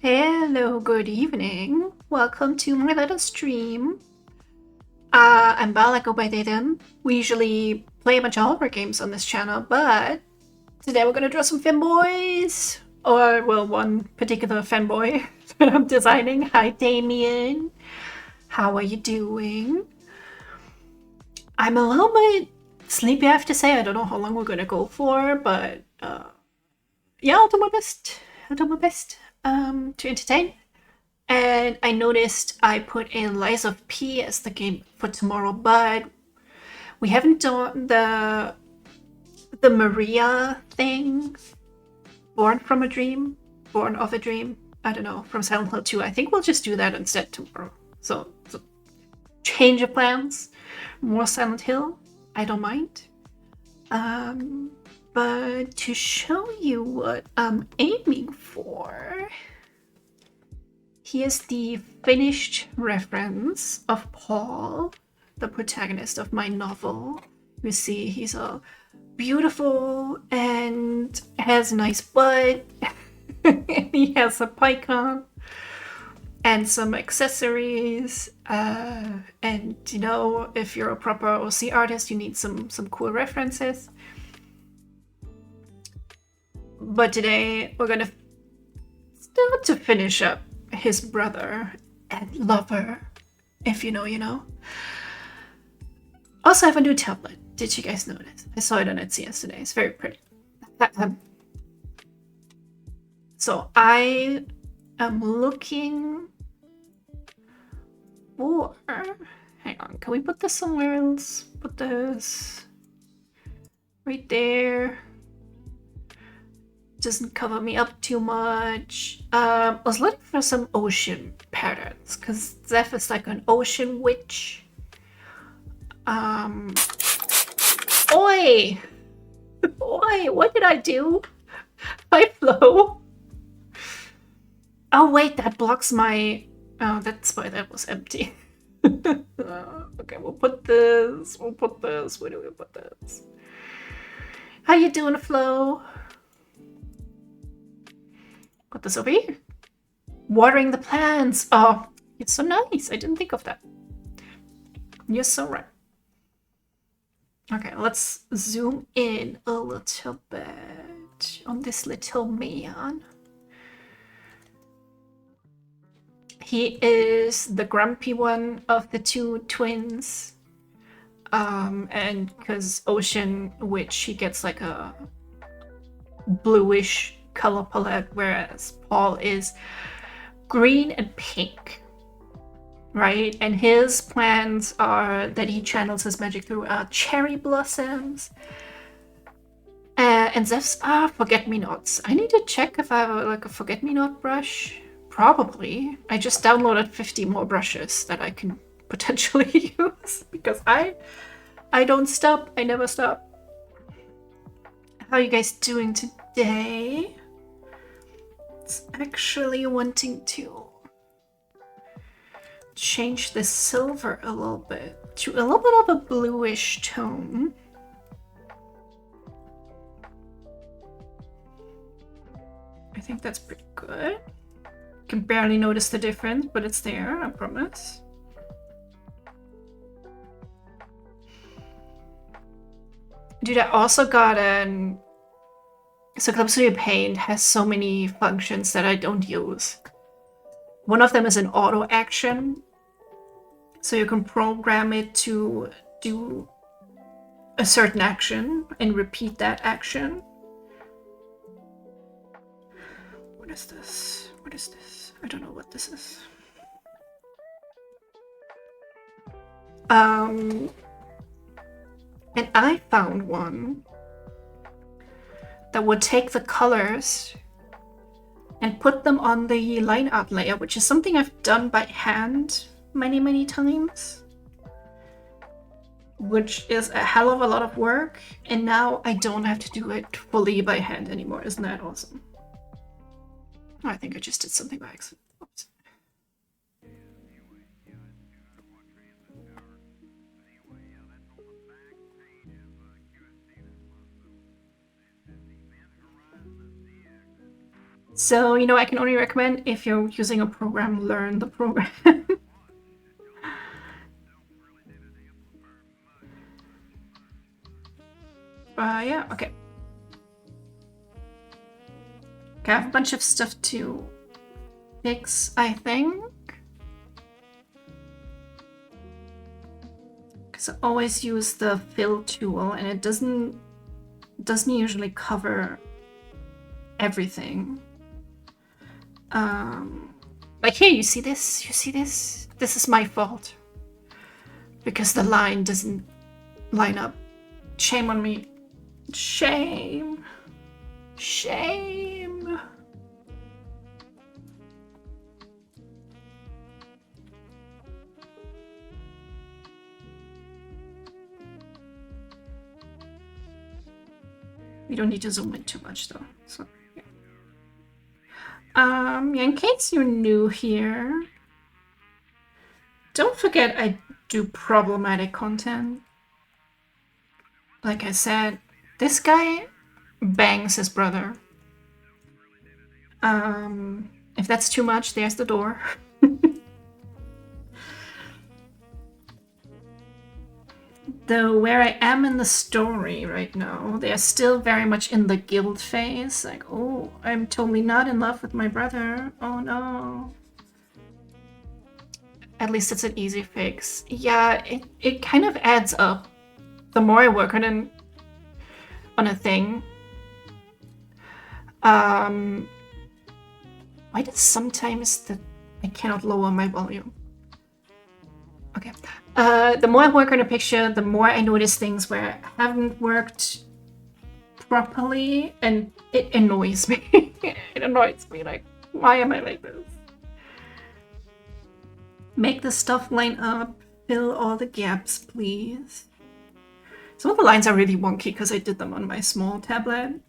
Hello, good evening. Welcome to my little stream. I'm Bal, I go by Dayton. We usually play a bunch of horror games on this channel, but today we're gonna draw some Femboys. Or, well, one particular Femboy that I'm designing. Hi, Damien. How are you doing? I'm a little bit sleepy, I have to say. I don't know how long we're gonna go for, but yeah, I'll do my best. to entertain. And I noticed I put in Lies of P as the game for tomorrow, but we haven't done the Maria thing. Born from a Dream? Born of a Dream? I don't know, from Silent Hill 2. I think we'll just do that instead tomorrow. So change of plans. More Silent Hill. I don't mind. But to show you what I'm aiming for, here's the finished reference of Paul, the protagonist of my novel. You see, he's all beautiful and has a nice butt. He has a python and some accessories. And you know, if you're a proper OC artist, you need some cool references. But today we're gonna start to finish up his brother and lover. If you know, you know. Also, I have a new tablet. Did you guys notice? I saw it on Etsy yesterday. It's very pretty. So I am looking for... Hang on, can we put this somewhere else? Put this right there. Doesn't cover me up too much. I was looking for some ocean patterns because Zeph is like an ocean witch. Oi! Oi, what did I do? I flow. Oh wait, that blocks my... Oh, that's why that was empty. Okay, we'll put this. We'll put this. Where do we put this? How you doing, Flo? Put this over here. Watering the plants. Oh, it's so nice. I didn't think of that. You're so right. Okay, let's zoom in a little bit on this little man. He is the grumpy one of the two twins. And because Ocean Witch, he gets like a bluish color palette, whereas Paul is green and pink, right? And his plans are that he channels his magic through cherry blossoms. And Zeph's forget-me-nots. I need to check if I have like a forget-me-not brush. Probably. I just downloaded 50 more brushes that I can potentially use because I don't stop. I never stop. How are you guys doing today? It's actually wanting to change the silver a little bit to a little bit of a bluish tone. I think that's pretty good. Can barely notice the difference, but it's there, I promise. Dude, I also got an... So Club Studio Paint has so many functions that I don't use. One of them is an auto action. So you can program it to do a certain action and repeat that action. What is this? What is this? I don't know what this is. And I found one that would take the colors and put them on the line art layer, which is something I've done by hand many times, which is a hell of a lot of work, and now I don't have to do it fully by hand anymore. Isn't that awesome? Oh, I think I just did something by accident. Oops. So, you know, I can only recommend if you're using a program, learn the program. Yeah, okay. Okay, I have a bunch of stuff to fix, I think. Because I always use the fill tool and it doesn't usually cover everything. Like here, you see this? You see this? This is my fault. Because the line doesn't line up. Shame on me. Shame. Shame. We don't need to zoom in too much though. So yeah, in case you're new here, don't forget I do problematic content. Like I said, this guy bangs his brother. If that's too much, there's the door. Though where I am in the story right now, they are still very much in the guilt phase. Like, oh, I'm totally not in love with my brother. Oh no. At least it's an easy fix. Yeah, it kind of adds up. The more I work on a thing. Why does sometimes I cannot lower my volume? Okay. The more I work on a picture, the more I notice things where I haven't worked properly, and it annoys me. It annoys me, like, why am I like this? Make the stuff line up, fill all the gaps, please. Some of the lines are really wonky because I did them on my small tablet,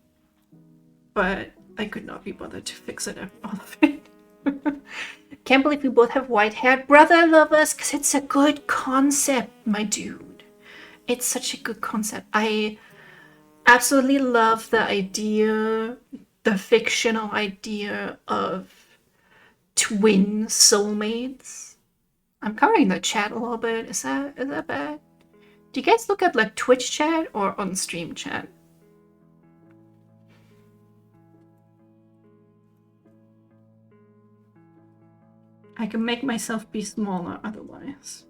but I could not be bothered to fix it, all of it. Can't believe we both have white-haired brother lovers, because it's a good concept, my dude. It's such a good concept. I absolutely love the idea, the fictional idea of twin soulmates. I'm covering the chat a little bit. Is that bad? Do you guys look at like Twitch chat or on stream chat? I can make myself be smaller otherwise.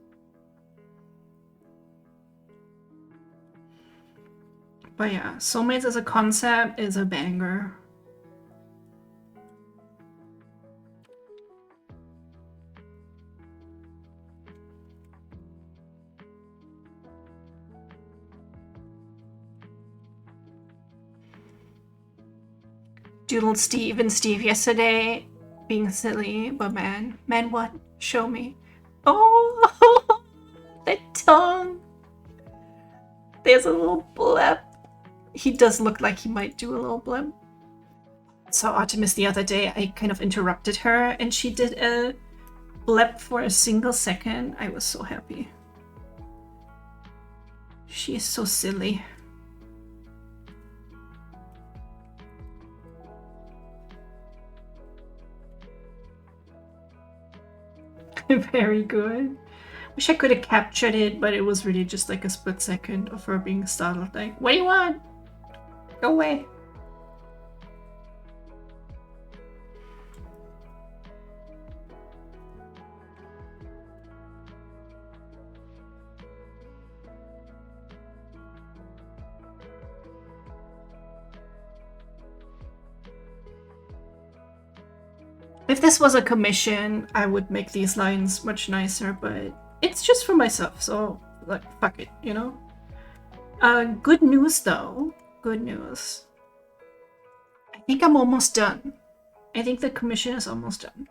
But yeah, soulmates as a concept is a banger. Doodled Steve and Steve yesterday being silly, but man, what? Show me. Oh, that tongue. There's a little blip. He does look like he might do a little blip. So Artemis the other day, I kind of interrupted her and she did a blip for a single second. I was so happy. She is so silly. Very good. Wish I could have captured it, but it was really just like a split second of her being startled, like, what do you want? Go away. If this was a commission, I would make these lines much nicer, but it's just for myself, so like, fuck it, you know? Good news though. Good news. I think I'm almost done. I think the commission is almost done.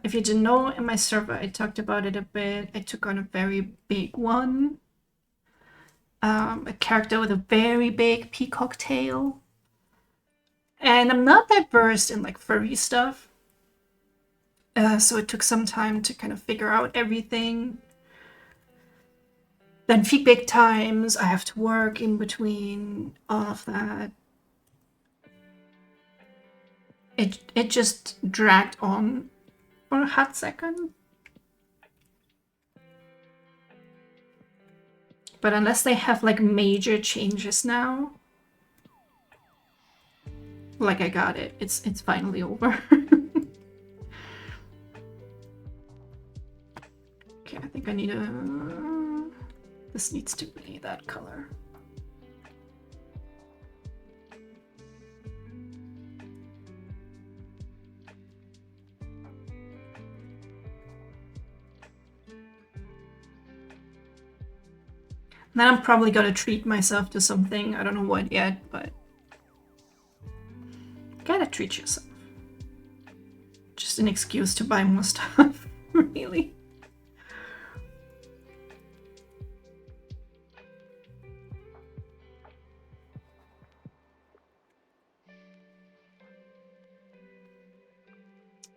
If you didn't know, in my server, I talked about it a bit. I took on a very big one. A character with a very big peacock tail. And I'm not that versed in like furry stuff. So it took some time to kind of figure out everything. Then feedback times, I have to work in between, all of that. It just dragged on for a hot second. But unless they have like major changes now, like I got it. It's finally over. Okay, I think I need a... This needs to be that color. I Then I'm probably gonna treat myself to something. I don't know what yet, but gotta treat yourself. Just an excuse to buy more stuff, really.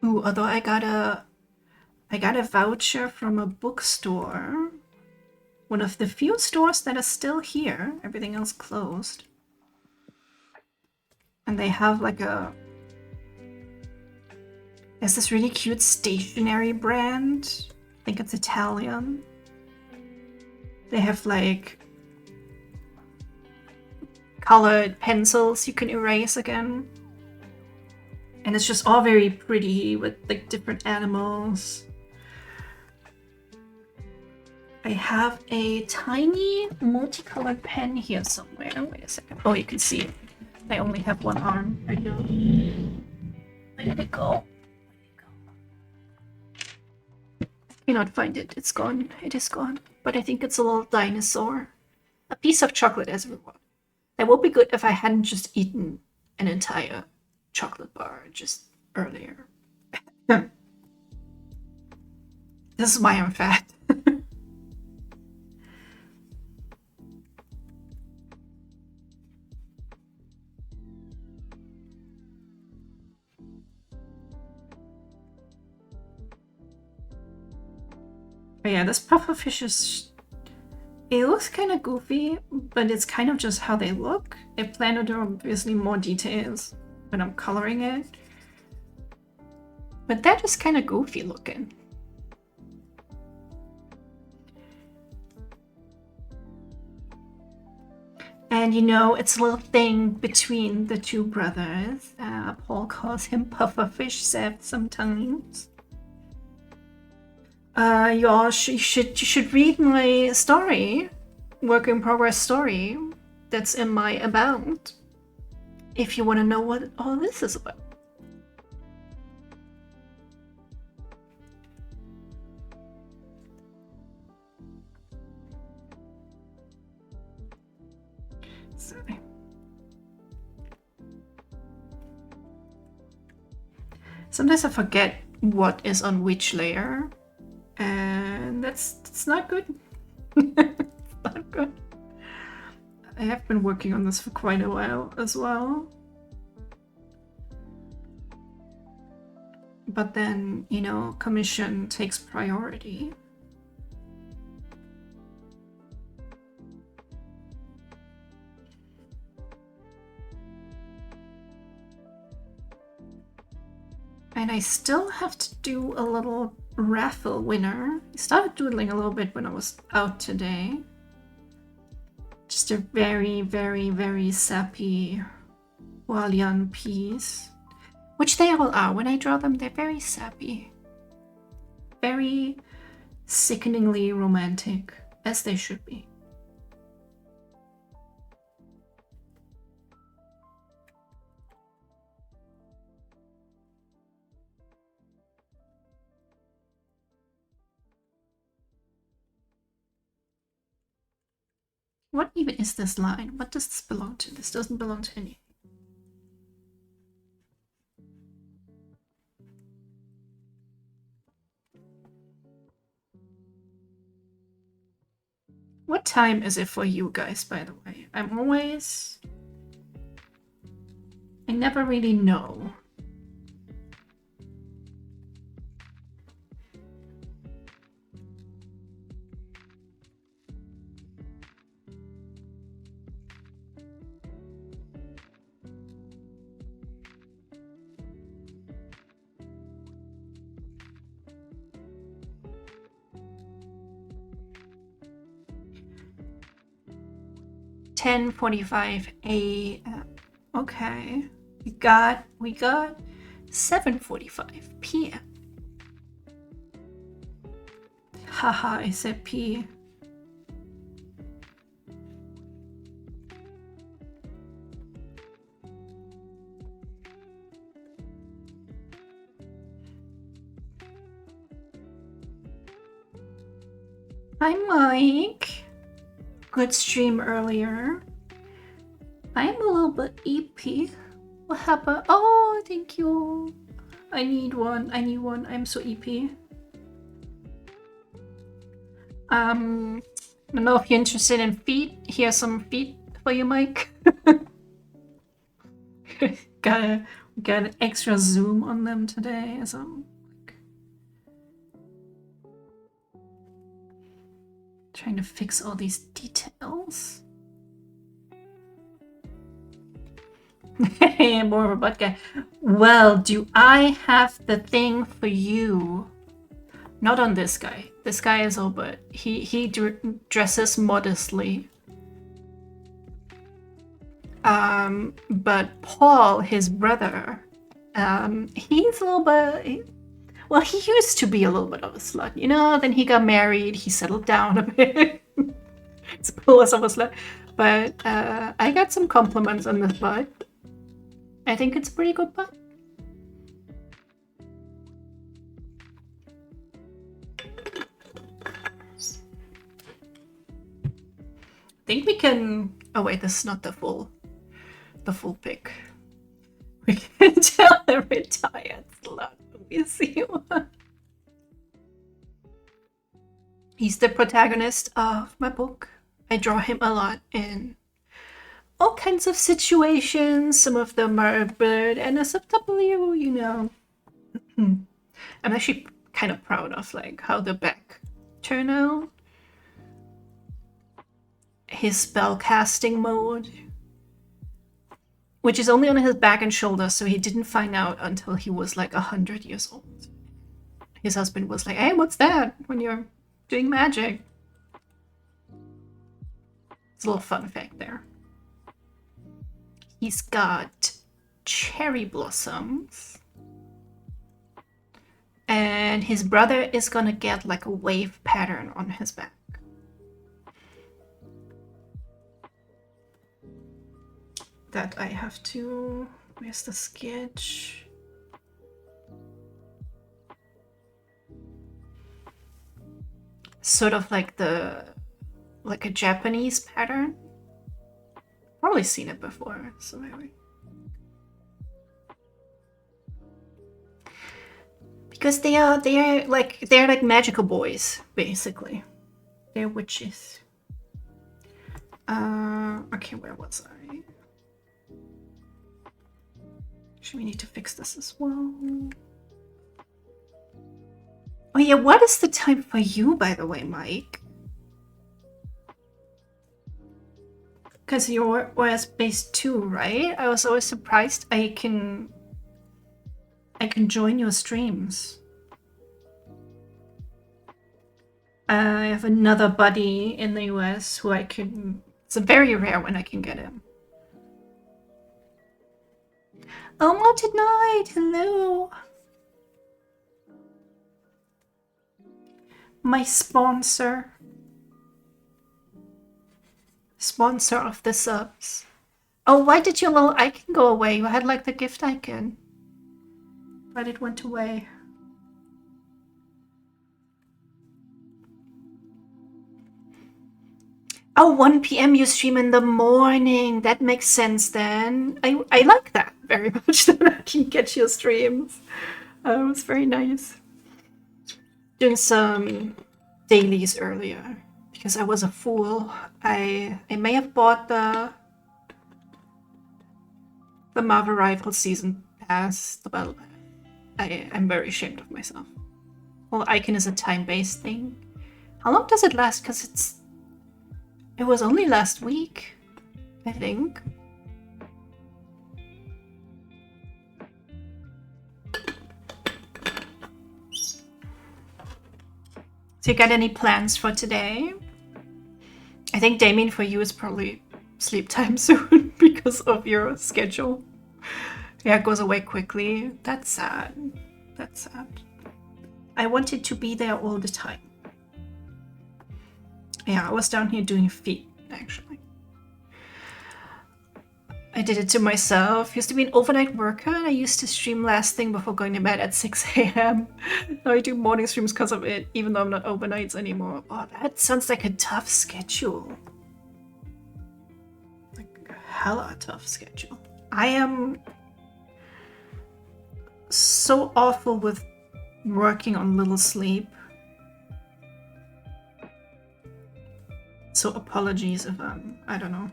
Ooh, although I got a voucher from a bookstore. One of the few stores that are still here. Everything else closed. And they have like a... There's this really cute stationery brand. I think it's Italian. They have like colored pencils you can erase again. And it's just all very pretty with like different animals. I have a tiny multicolored pen here somewhere. Wait a second. Oh, you can see it. I only have one arm. I know. Where did it go? Cannot find it. It's gone. It is gone. But I think it's a little dinosaur. A piece of chocolate as well. That would be good if I hadn't just eaten an entire chocolate bar just earlier. This is why I'm fat. But yeah, this pufferfish is... It looks kind of goofy, but it's kind of just how they look. I plan to do obviously more details when I'm coloring it. But they're just kind of goofy looking. And you know, it's a little thing between the two brothers. Paul calls him Pufferfish sometimes. You should read my story, work in progress story, that's in my about, if you want to know what all this is about. Sorry. Sometimes I forget what is on which layer. And that's not good. It's not good. I have been working on this for quite a while as well. But then, you know, commission takes priority. And I still have to do a little raffle winner. I started doodling a little bit when I was out today. Just a very, very, very sappy Hualian piece. Which they all are. When I draw them, they're very sappy. Very sickeningly romantic, as they should be. What even is this line? What does this belong to? This doesn't belong to anything. What time is it for you guys, by the way? I never really know. $10:45 a.m. Okay. We got 7:45 p.m. Haha, I said P. Hi, Mike. good stream earlier. I'm a little bit EP. What happened? Oh, thank you. I need one. I'm so EP. I don't know if you're interested in feet. Here's some feet for you, Mike. got an extra zoom on them today, so trying to fix all these details. More of a butt guy. Well, do I have the thing for you? Not on this guy. This guy is all but. He dresses modestly. But Paul, his brother, he's a little bit. Well, he used to be a little bit of a slut, you know. Then he got married. He settled down a bit. It's less of a slut. But I got some compliments on this butt. I think it's a pretty good butt. I think we can. Oh wait, this is not the full pic. We can tell a retired slut. Let me see one. He's the protagonist of my book. I draw him a lot in all kinds of situations. Some of them are a bit NSFW, you know. I'm actually kind of proud of like how the back turned out. His spell casting mode, which is only on his back and shoulders, so he didn't find out until he was like 100 years old. His husband was like, "Hey, what's that when you're doing magic?" It's a little fun fact there. He's got cherry blossoms. And his brother is gonna get like a wave pattern on his back. That I have to... Where's the sketch? Sort of like like a Japanese pattern. Probably seen it before, so maybe. Because they're like magical boys, basically. They're witches. Okay, where was I? Actually, we need to fix this as well. Oh yeah, what is the time for you, by the way, Mike? Because you're OS-based too, right? I was always surprised I can join your streams. I have another buddy in the US who I can... It's very rare when I can get him. Oh, Mounted Knight! Hello! My sponsor. Sponsor of the subs. Oh, why did your little icon go away? You had like the gift icon. But it went away. Oh, 1 PM you stream in the morning. That makes sense then. I like that very much that I can catch your streams. It was very nice. Doing some dailies earlier because I was a fool. I may have bought the Marvel Rivals season pass, the battle pass. I'm very ashamed of myself. Well, icon is a time-based thing. How long does it last? Because it was only last week, I think. So you got any plans for today? I think, Damien, for you is probably sleep time soon because of your schedule. Yeah, it goes away quickly. That's sad. That's sad. I wanted to be there all the time. Yeah, I was down here doing feet, actually. I did it to myself. Used to be an overnight worker, and I used to stream last thing before going to bed at 6 AM. Now I do morning streams because of it, even though I'm not overnights anymore. Oh, that sounds like a tough schedule. hella tough schedule. I am so awful with working on little sleep. So apologies if I don't know.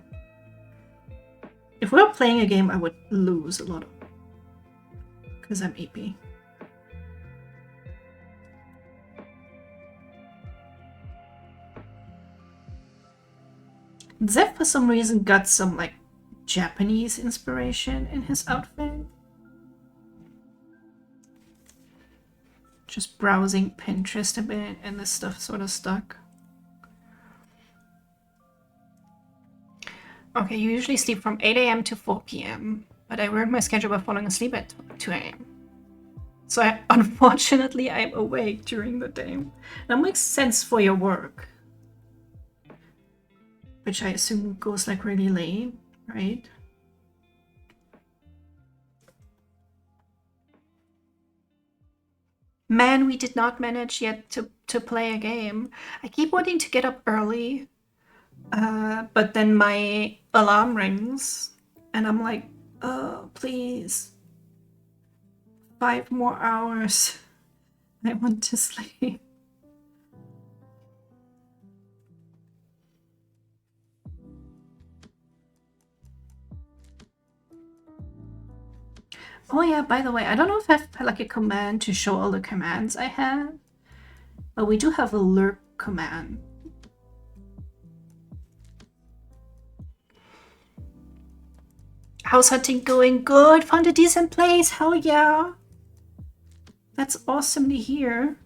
If we were playing a game, I would lose a lot of, because I'm AP. Zev for some reason got some like Japanese inspiration in his outfit. Just browsing Pinterest a bit and this stuff sort of stuck. Okay, you usually sleep from 8 a.m. to 4 p.m. but I work my schedule by falling asleep at 2 a.m. So unfortunately I'm awake during the day. That makes sense for your work. Which I assume goes like really late, right? Man, we did not manage yet to play a game. I keep wanting to get up early, but then my alarm rings and I'm like, oh, please. 5 more hours. I want to sleep. Oh yeah, by the way, I don't know if I have like a command to show all the commands I have, but we do have a lurk command. House hunting going good, found a decent place, hell yeah. That's awesome to hear.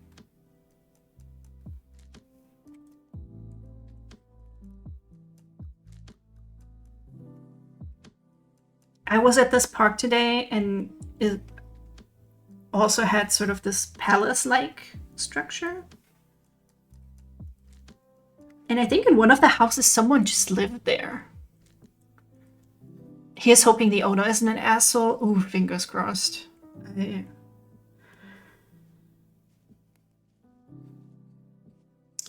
I was at this park today and it also had sort of this palace-like structure. And I think in one of the houses someone just lived there. Here's hoping the owner isn't an asshole. Ooh, fingers crossed.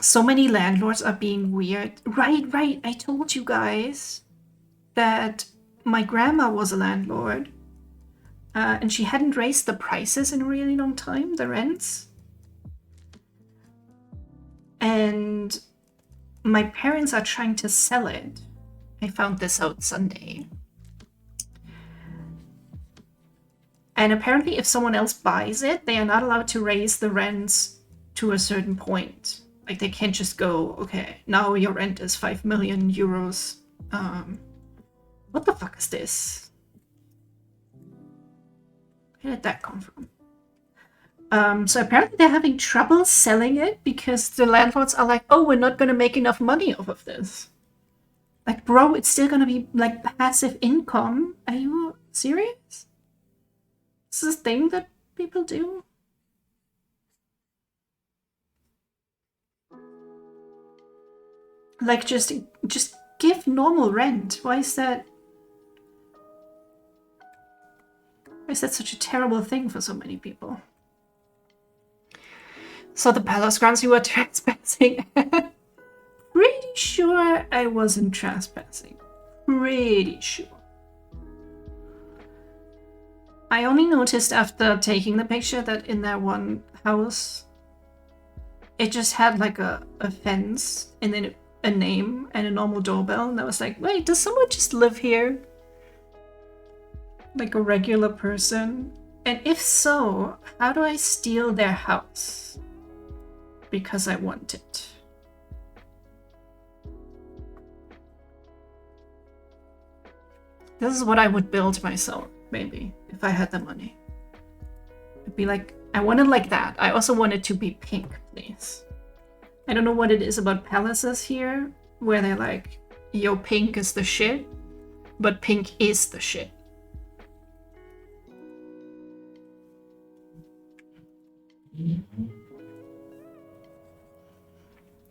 So many landlords are being weird. Right. I told you guys that my grandma was a landlord. And she hadn't raised the prices in a really long time, the rents. And my parents are trying to sell it. I found this out Sunday. And apparently if someone else buys it, they are not allowed to raise the rents to a certain point. Like they can't just go, okay, now your rent is 5 million euros. What the fuck is this? Where did that come from? So apparently they're having trouble selling it because the landlords are like, oh, we're not going to make enough money off of this. Like, bro, it's still going to be like passive income. Are you serious? This is a thing that people do? Like, just give normal rent. Why is that such a terrible thing for so many people? So the palace grounds you were trespassing at? Pretty sure I wasn't trespassing. Pretty sure. I only noticed after taking the picture that in that one house, it just had like a fence and then a name and a normal doorbell. And I was like, wait, does someone just live here? Like a regular person? And if so, how do I steal their house? Because I want it. This is what I would build myself, maybe, if I had the money. It'd be like, I want it like that. I also want it to be pink, please. I don't know what it is about palaces here, where they're like, yo, pink is the shit, but pink is the shit.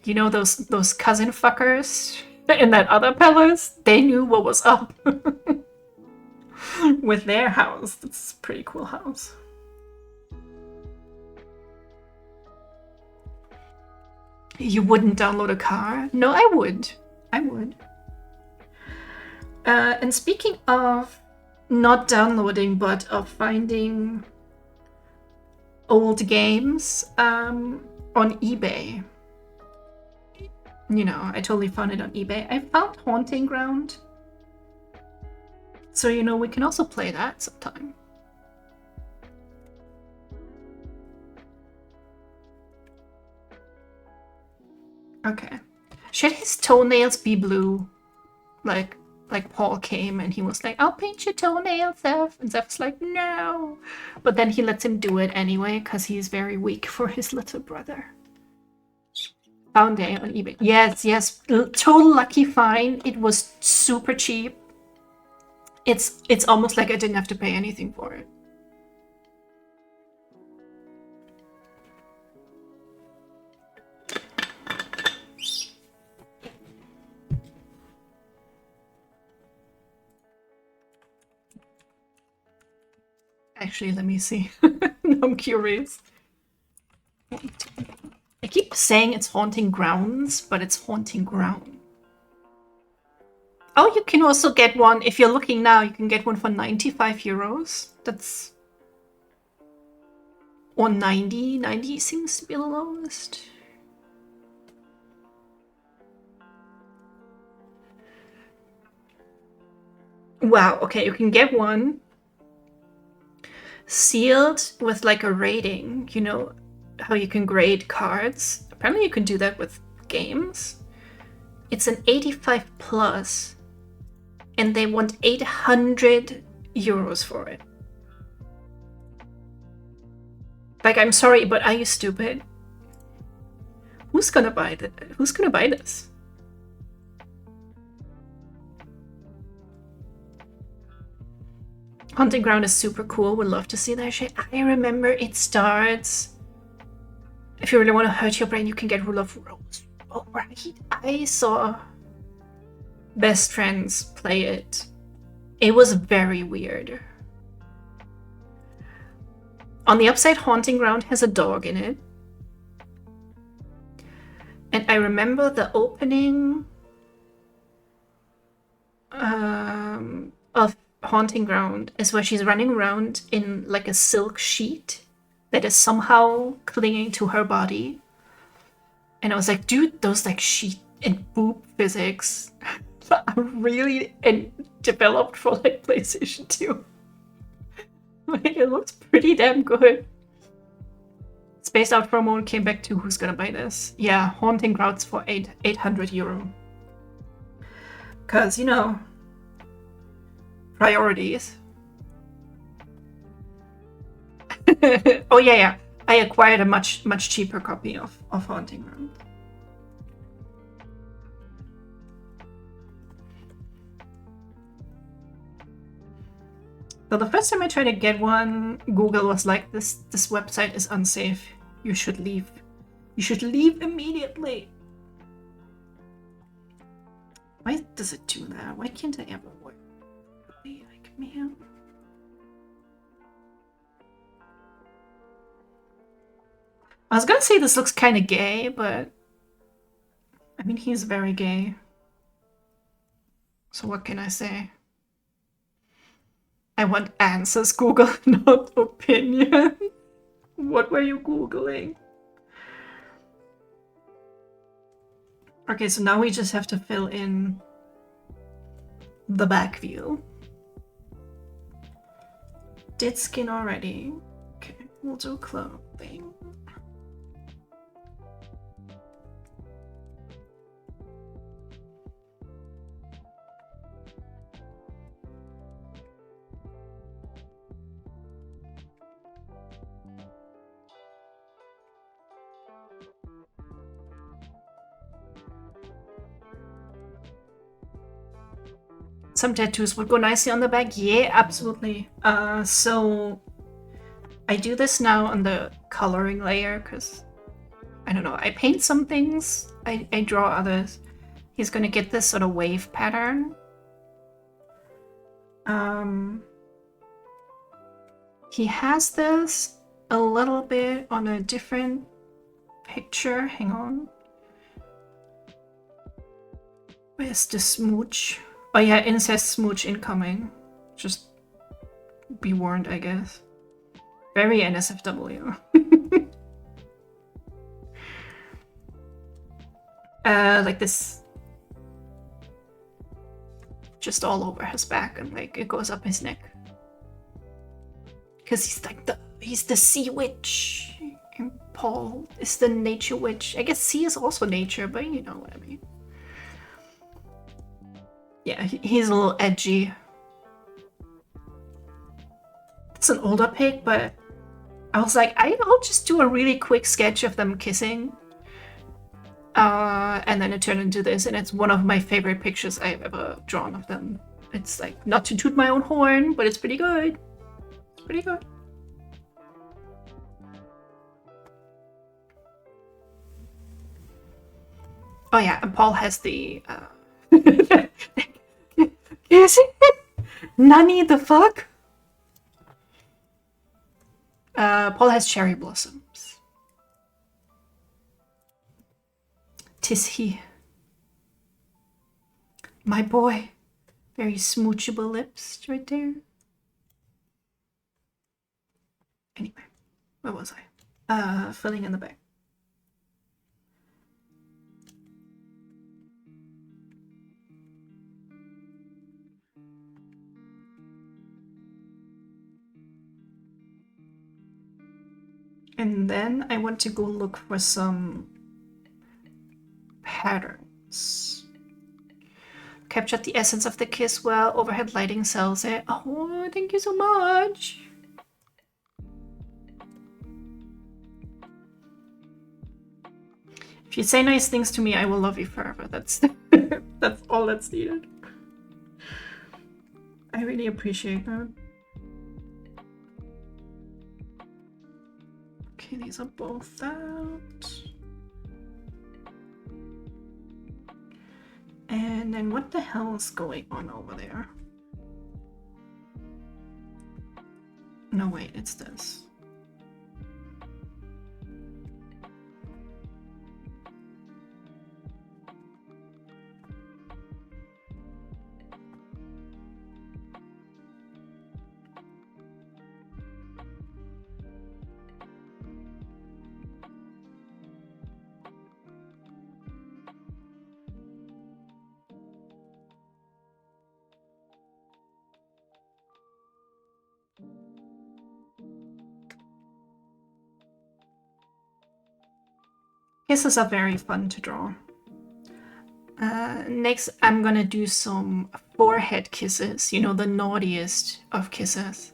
You know those cousin fuckers in that other palace? They knew what was up with their house. That's a pretty cool house. You wouldn't download a car? No, I would. I would. And speaking of not downloading, but of finding old games on eBay. You know, I totally found it on eBay. I found Haunting Ground. So, you know, we can also play that sometime. Okay. Should his toenails be blue? Like Paul came and he was like, I'll paint your toenails, Zeph. And Zeph's like, no. But then he lets him do it anyway because he's very weak for his little brother. Found it on eBay. Yes, yes. Total lucky find. It was super cheap. It's almost like I didn't have to pay anything for it. Actually, let me see. I'm curious. I keep saying it's Haunting Grounds, but it's Haunting Ground. Oh, you can also get one, if you're looking now, you can get one for 95 euros. That's... Or 90. 90 seems to be the lowest. Wow, okay, you can get one sealed with like a rating. You know how you can grade cards? Apparently you can do that with games. It's an 85 plus, and they want 800 euros for it. Like, I'm sorry, but are you stupid? Who's gonna buy that? Who's gonna buy this? Haunting Ground is super cool. Would love to see that shit. I remember it starts. If you really want to hurt your brain, you can get Rule of Rose. Oh, right. I saw best friends play it. It was very weird. On the upside, Haunting Ground has a dog in it. And I remember the opening of Haunting Ground is where she's running around in like a silk sheet that is somehow clinging to her body. And I was like, dude, those like sheet and boob physics are really developed for like PlayStation 2. Like, it looks pretty damn good. Spaced out for a moment, came back to who's gonna buy this. Yeah, Haunting Grounds for 800 euro. Cause, you know, priorities. Oh yeah. I acquired a much cheaper copy of Haunting Ground. So the first time I tried to get one, Google was like, this website is unsafe. You should leave. You should leave immediately. Why does it do that? Why can't I ever work? Like, man. I was gonna say this looks kind of gay, but I mean, he's very gay. So what can I say? I want answers, Google, not opinion. What were you Googling? Okay, so now we just have to fill in the back view. Did skin already. Okay, we'll do clothing. Some tattoos would go nicely on the back. Yeah, absolutely. So I do this now on the coloring layer because I don't know. I paint some things, I draw others. He's gonna get this sort of wave pattern. He has this a little bit on a different picture. Hang on. Where's the smooch? Oh yeah, incest smooch incoming. Just be warned, I guess. Very NSFW. Like this. Just all over his back and like it goes up his neck. Because he's like he's the sea witch. And Paul is the nature witch. I guess sea is also nature, but you know what I mean. Yeah, he's a little edgy. It's an older pic, but I was like, I'll just do a really quick sketch of them kissing. And then it turned into this, and it's one of my favorite pictures I've ever drawn of them. It's like, not to toot my own horn, but it's pretty good. It's pretty good. Oh yeah, and Paul has the is it? Nani the fuck? Paul has cherry blossoms. Tis he. My boy. Very smoochable lips right there. Anyway, where was I? Filling in the back. And then I want to go look for some patterns. Captured the essence of the kiss well. Overhead lighting sells it. Oh, thank you so much. If you say nice things to me, I will love you forever. That's that's all that's needed. I really appreciate that. Okay, these are both out. And then what the hell is going on over there? No, wait, it's this. Kisses are very fun to draw. Next, I'm gonna do some forehead kisses. You know, the naughtiest of kisses.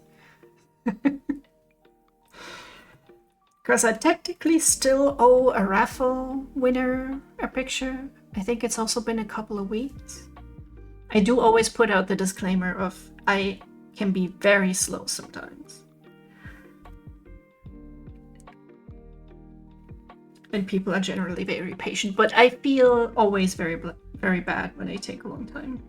Because I technically still owe a raffle winner a picture. I think it's also been a couple of weeks. I do always put out the disclaimer of I can be very slow sometimes. And people are generally very patient, but I feel always very bad when they take a long time.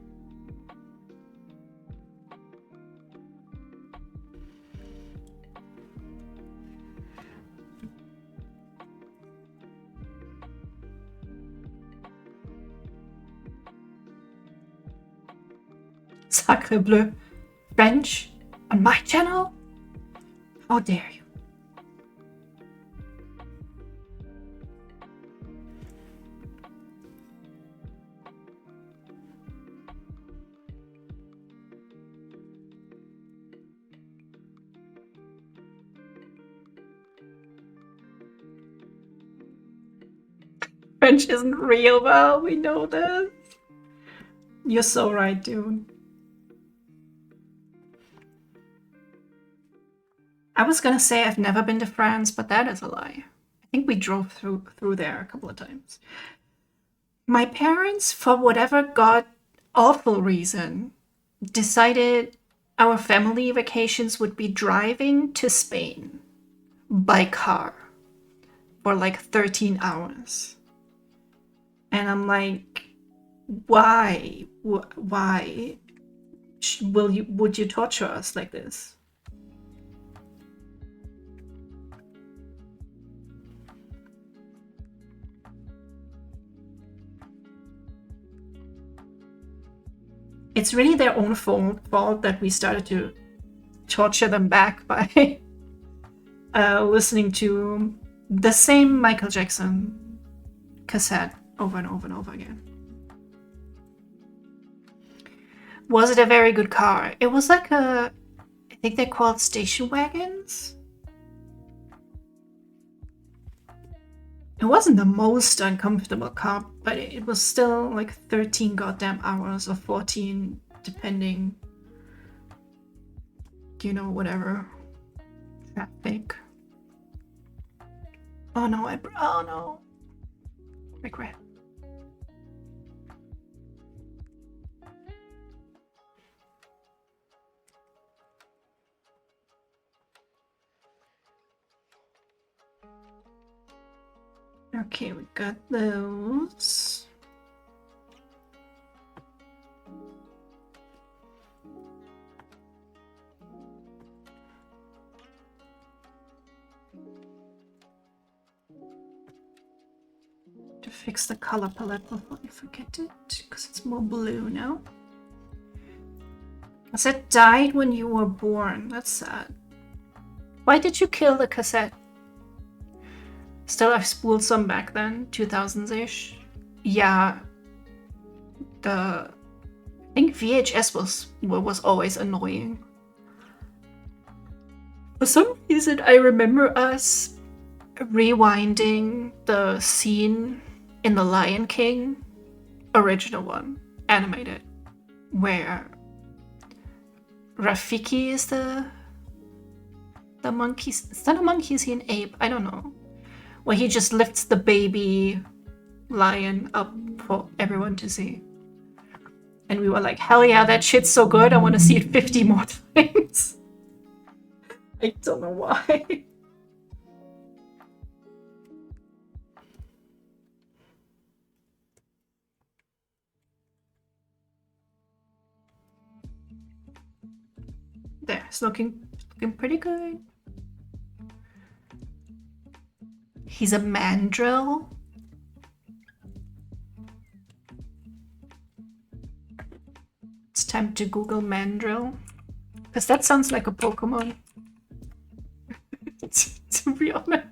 Sacre bleu. French? On my channel? How dare you? French isn't real, well, we know this. You're so right, dude. I was gonna say I've never been to France, but that is a lie. I think we drove through there a couple of times. My parents, for whatever god awful reason, decided our family vacations would be driving to Spain by car for like 13 hours. And I'm like, why? Why would you torture us like this? it's really their own fault that we started to torture them back by listening to the same Michael Jackson cassette over and over and over again. Was it a very good car? It was like I think they're called station wagons. It wasn't the most uncomfortable car, but it was still like 13 goddamn hours or 14, depending, you know, whatever. Traffic. Oh no, oh no. Regret. Okay, we got those. To fix the color palette before I forget it, because it's more blue now. Cassette died when you were born. That's sad. Why did you kill the cassette? Still, I've spooled some back then, 2000s-ish. Yeah, I think VHS was always annoying. For some reason, I remember us rewinding the scene in The Lion King, original one, animated, where Rafiki is the monkey. Is that a monkey? Is he an ape? I don't know. Where he just lifts the baby lion up for everyone to see. And we were like, hell yeah, that shit's so good, I want to see it 50 more times. I don't know why. There, it's looking pretty good. He's a mandrill. It's time to Google mandrill, because that sounds like a Pokemon. To be honest.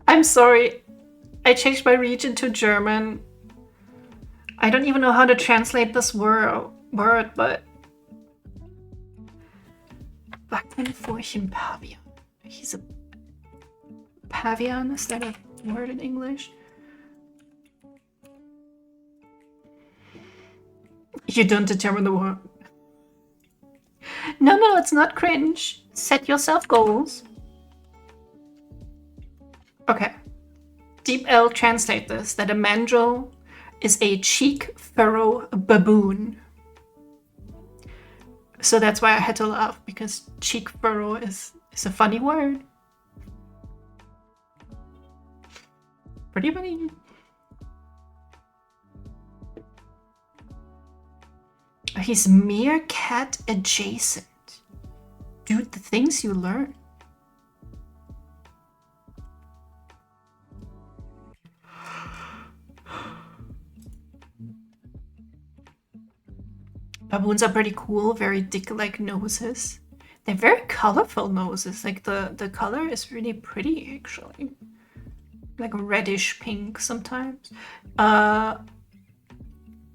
I'm sorry. I changed my region to German. I don't even know how to translate this word, but Wackenfurchen Pavian. He's a pavian. Is that a word in English? You don't determine the word. No, it's not cringe. Set yourself goals. Okay. Deep L translate this, that a mandrill is a cheek furrow baboon. So that's why I had to laugh, because cheek furrow is a funny word. Pretty funny. He's meerkat adjacent. Dude, the things you learn. Baboons are pretty cool, very dick-like noses. They're very colorful noses. Like the color is really pretty, actually. Like reddish pink sometimes.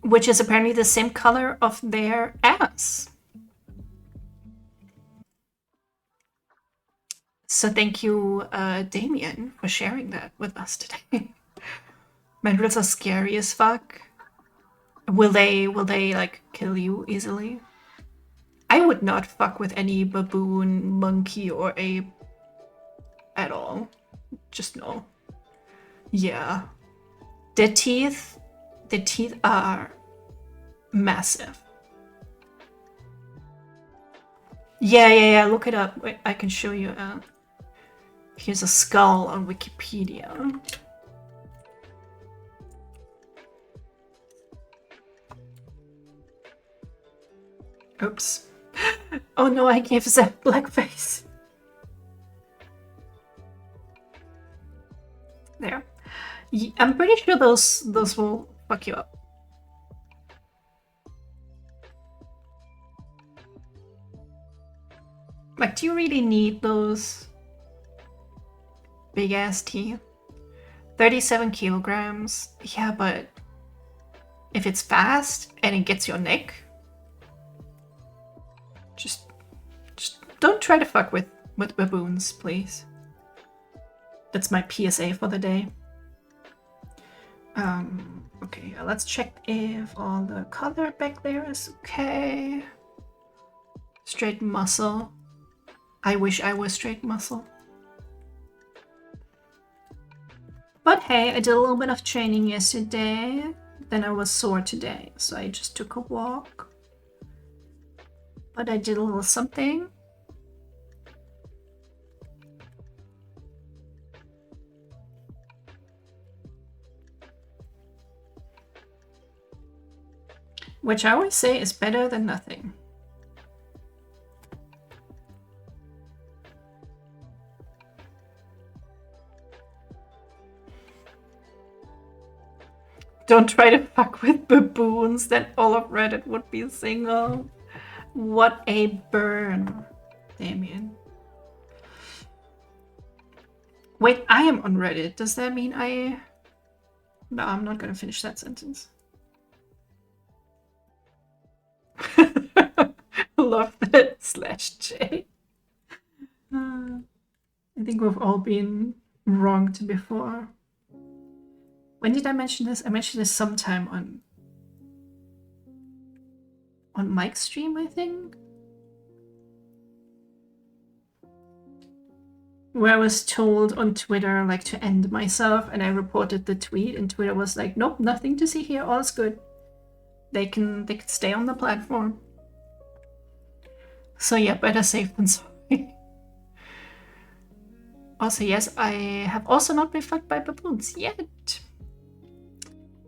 Which is apparently the same color of their ass. So thank you, Damien, for sharing that with us today. Mandrills are scary as fuck. Will they like kill you easily? I would not fuck with any baboon, monkey, or ape at all. Just no. Yeah. The teeth are massive. Yeah, look it up. Wait, I can show you. Here's a skull on Wikipedia. Oops. Oh no, I gave Zach blackface. I'm pretty sure those will fuck you up. Like, do you really need those big ass teeth? 37 kilograms. Yeah, but if it's fast and it gets your neck, just don't try to fuck with baboons, please. That's my PSA for the day. Okay, let's check if all the color back there is okay. Straight muscle. I wish I was straight muscle. But hey, I did a little bit of training yesterday. Then I was sore today, so I just took a walk. But I did a little something. Which I always say is better than nothing. Don't try to fuck with baboons, then all of Reddit would be single. What a burn, Damien. Wait, I am on Reddit. Does that mean I... No, I'm not gonna finish that sentence. Love that /J. I think we've all been wronged before. When did I mention this? I mentioned this sometime on Mike's stream, I think. Where I was told on Twitter like to end myself, and I reported the tweet, and Twitter was like, nope, nothing to see here, all's good. They can stay on the platform. So yeah, better safe than sorry. Also, yes, I have also not been fucked by baboons yet.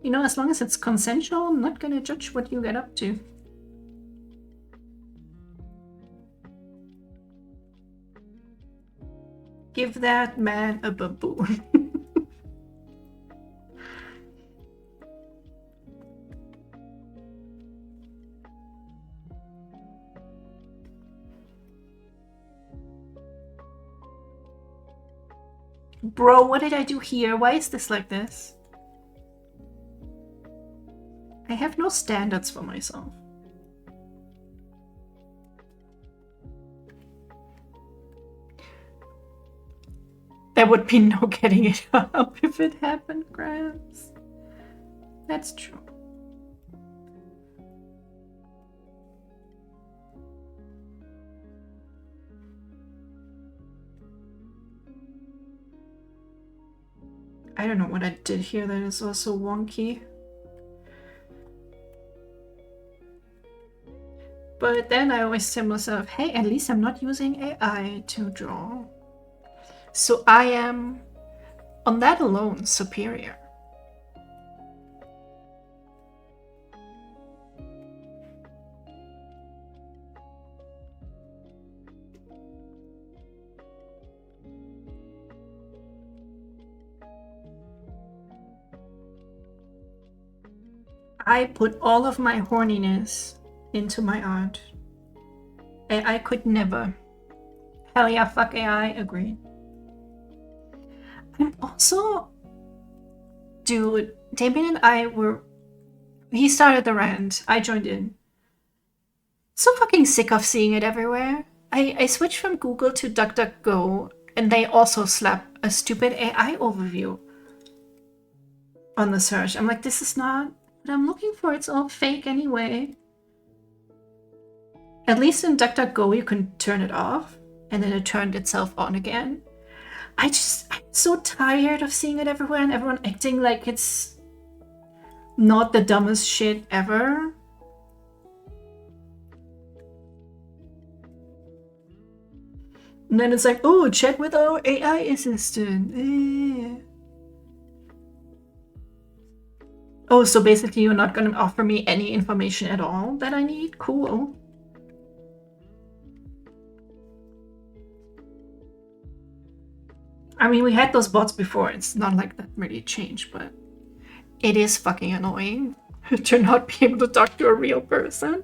You know, as long as it's consensual, I'm not gonna judge what you get up to. Give that man a baboon. Bro, what did I do here? Why is this like this? I have no standards for myself. There would be no getting it up if it happened, Grams. That's true. I don't know what I did here that is also wonky. But then I always tell myself, hey, at least I'm not using AI to draw. So I am, on that alone, superior. I put all of my horniness into my art. AI could never. Hell yeah, fuck AI, agreed. I'm also... Dude, Damien and I were... He started the rant, I joined in. So fucking sick of seeing it everywhere. I switched from Google to DuckDuckGo, and they also slap a stupid AI overview on the search. I'm like, this is not what I'm looking for, it's all fake anyway. At least in DuckDuckGo you can turn it off, and then it turned itself on again. I'm so tired of seeing it everywhere and everyone acting like it's not the dumbest shit ever. And then it's like, oh, chat with our AI assistant. Oh, so basically you're not gonna offer me any information at all that I need? Cool. I mean, we had those bots before. It's not like that really changed, but it is fucking annoying to not be able to talk to a real person.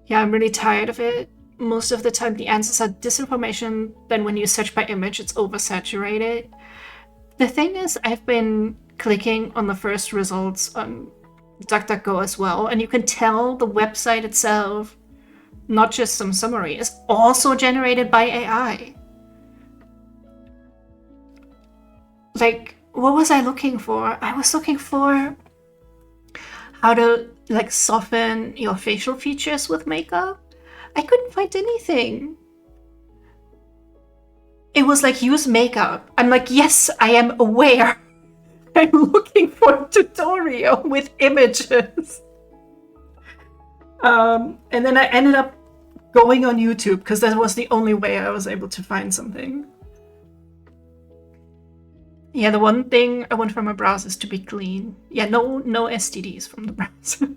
Yeah, I'm really tired of it. Most of the time the answers are disinformation, then when you search by image, it's oversaturated. The thing is, I've been clicking on the first results on DuckDuckGo as well, and you can tell the website itself, not just some summary, is also generated by AI. Like, what was I looking for? I was looking for how to like soften your facial features with makeup. I couldn't find anything. It was like, use makeup. I'm like, yes, I am aware. I'm looking for a tutorial with images. And then I ended up going on YouTube because that was the only way I was able to find something. Yeah, the one thing I want from a browser is to be clean. Yeah, no STDs from the browser.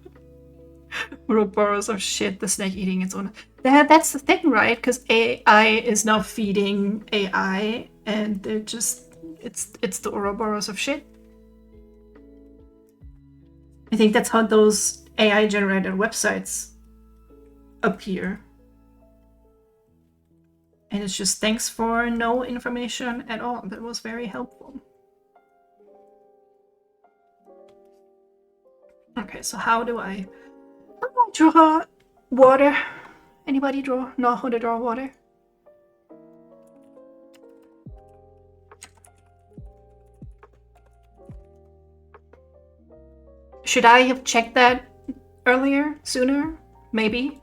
Ouroboros of shit, the snake eating its own. That's the thing, right? Because AI is now feeding AI, and they're just it's the Ouroboros of shit. I think that's how those AI generated websites appear. And it's just thanks for no information at all. That was very helpful. Okay, so how do I draw water? Anybody know how to draw water? Should I have checked that earlier, sooner? Maybe?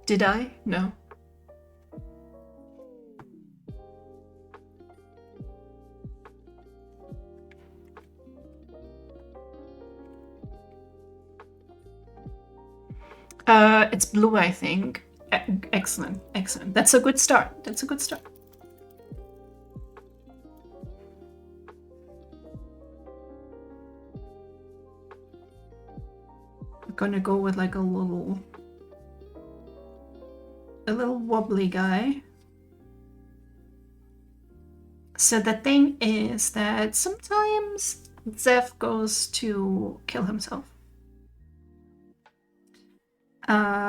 Did I? No. It's blue, I think. Excellent, excellent. That's a good start. That's a good start. I'm gonna go with like a little wobbly guy. So the thing is that sometimes Zeph goes to kill himself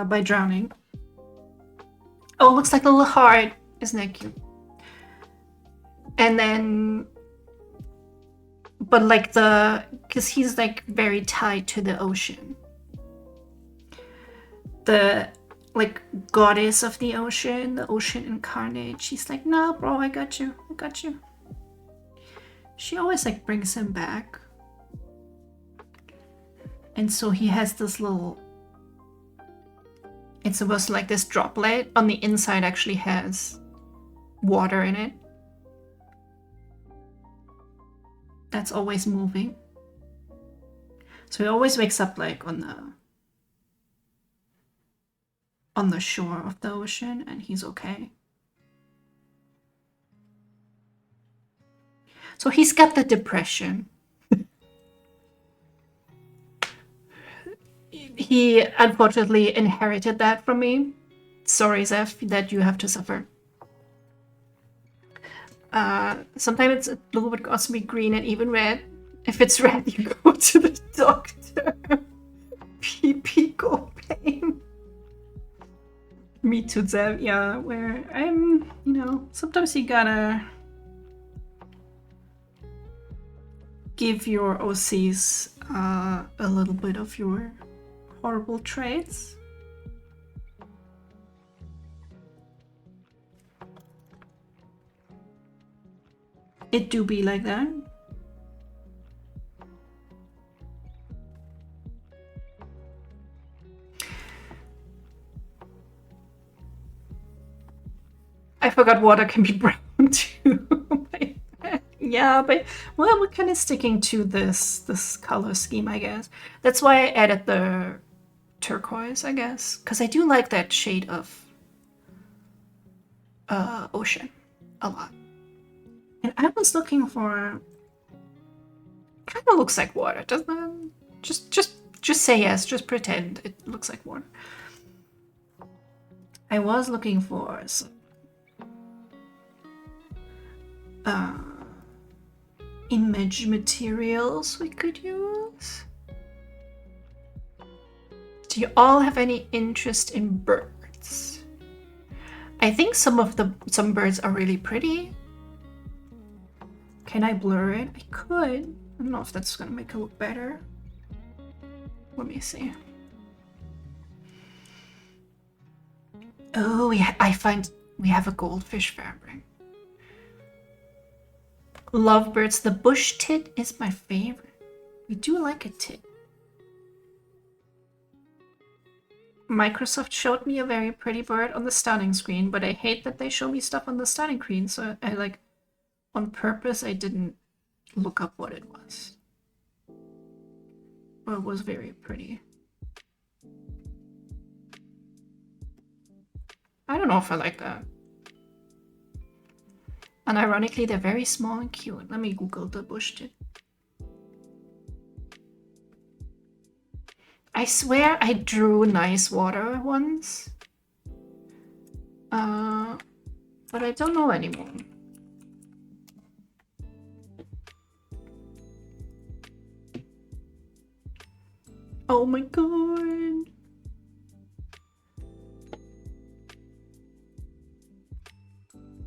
by drowning. Oh, it looks like a little heart. Isn't that cute? And then, but like because he's like very tied to the ocean. The like goddess of the ocean incarnate. She's like, no, bro, I got you. I got you. She always like brings him back. And so he has this little, it's supposed to like this droplet on the inside actually has water in it. That's always moving. So he always wakes up like on the shore of the ocean and he's okay. So he's got the depression. He unfortunately inherited that from me. Sorry, Zeph, that you have to suffer. Sometimes it's blue, but also be green and even red. If it's red, you go to the doctor. PP go pain. Me too, Zeph. Yeah, where I'm, sometimes you gotta give your OCs a little bit of your horrible traits. It do be like that. I forgot water can be brown too. Yeah, but well, we're kind of sticking to this color scheme, I guess. That's why I added the turquoise, I guess, because I do like that shade of ocean a lot. And I was looking for, kind of looks like water, doesn't it? Just say yes. Just pretend it looks like water. I was looking for some image materials we could use. Do you all have any interest in birds? I think some birds are really pretty. Can I blur it? I could. I don't know if that's gonna make it look better. Let me see. Oh, I find we have a goldfish fabric. Lovebirds. The bush tit is my favorite. We do like a tit. Microsoft showed me a very pretty bird on the starting screen, but I hate that they show me stuff on the starting screen, so I like, on purpose, I didn't look up what it was. But it was very pretty. I don't know if I like that. And ironically, they're very small and cute. Let me Google the bush tit. I swear I drew nice water once. But I don't know anymore. Oh my god.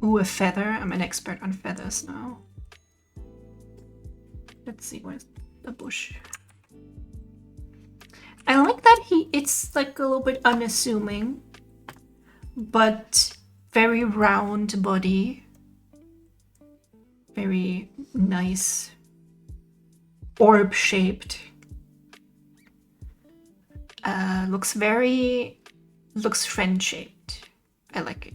Ooh, a feather. I'm an expert on feathers now. Let's see, where's the bush? I like that it's like a little bit unassuming, but very round body. Very nice. Orb shaped. Looks friend shaped. I like it.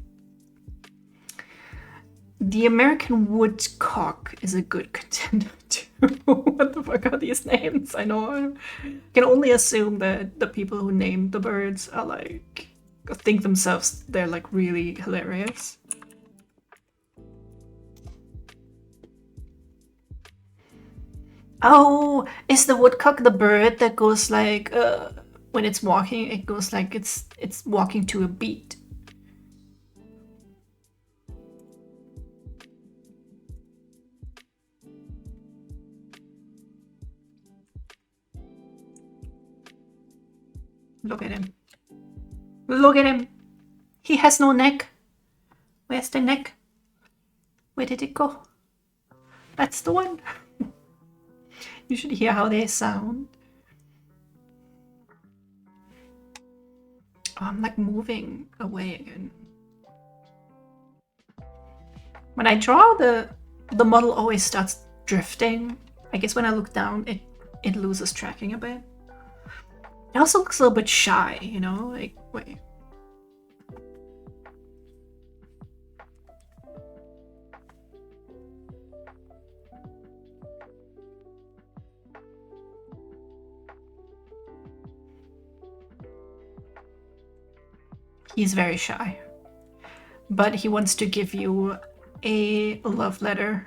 The American woodcock is a good contender too. What the fuck are these names? I know. I can only assume that the people who named the birds are like, think themselves they're like really hilarious. Oh, is the woodcock the bird that goes like, when it's walking, it goes like it's walking to a beat? Look at him. Look at him. He has no neck. Where's the neck? Where did it go? That's the one. You should hear how they sound. Oh, I'm like moving away again. When I draw, the model always starts drifting. I guess when I look down, it loses tracking a bit. It also looks a little bit shy, you know? Like, wait. He's very shy. But he wants to give you a love letter.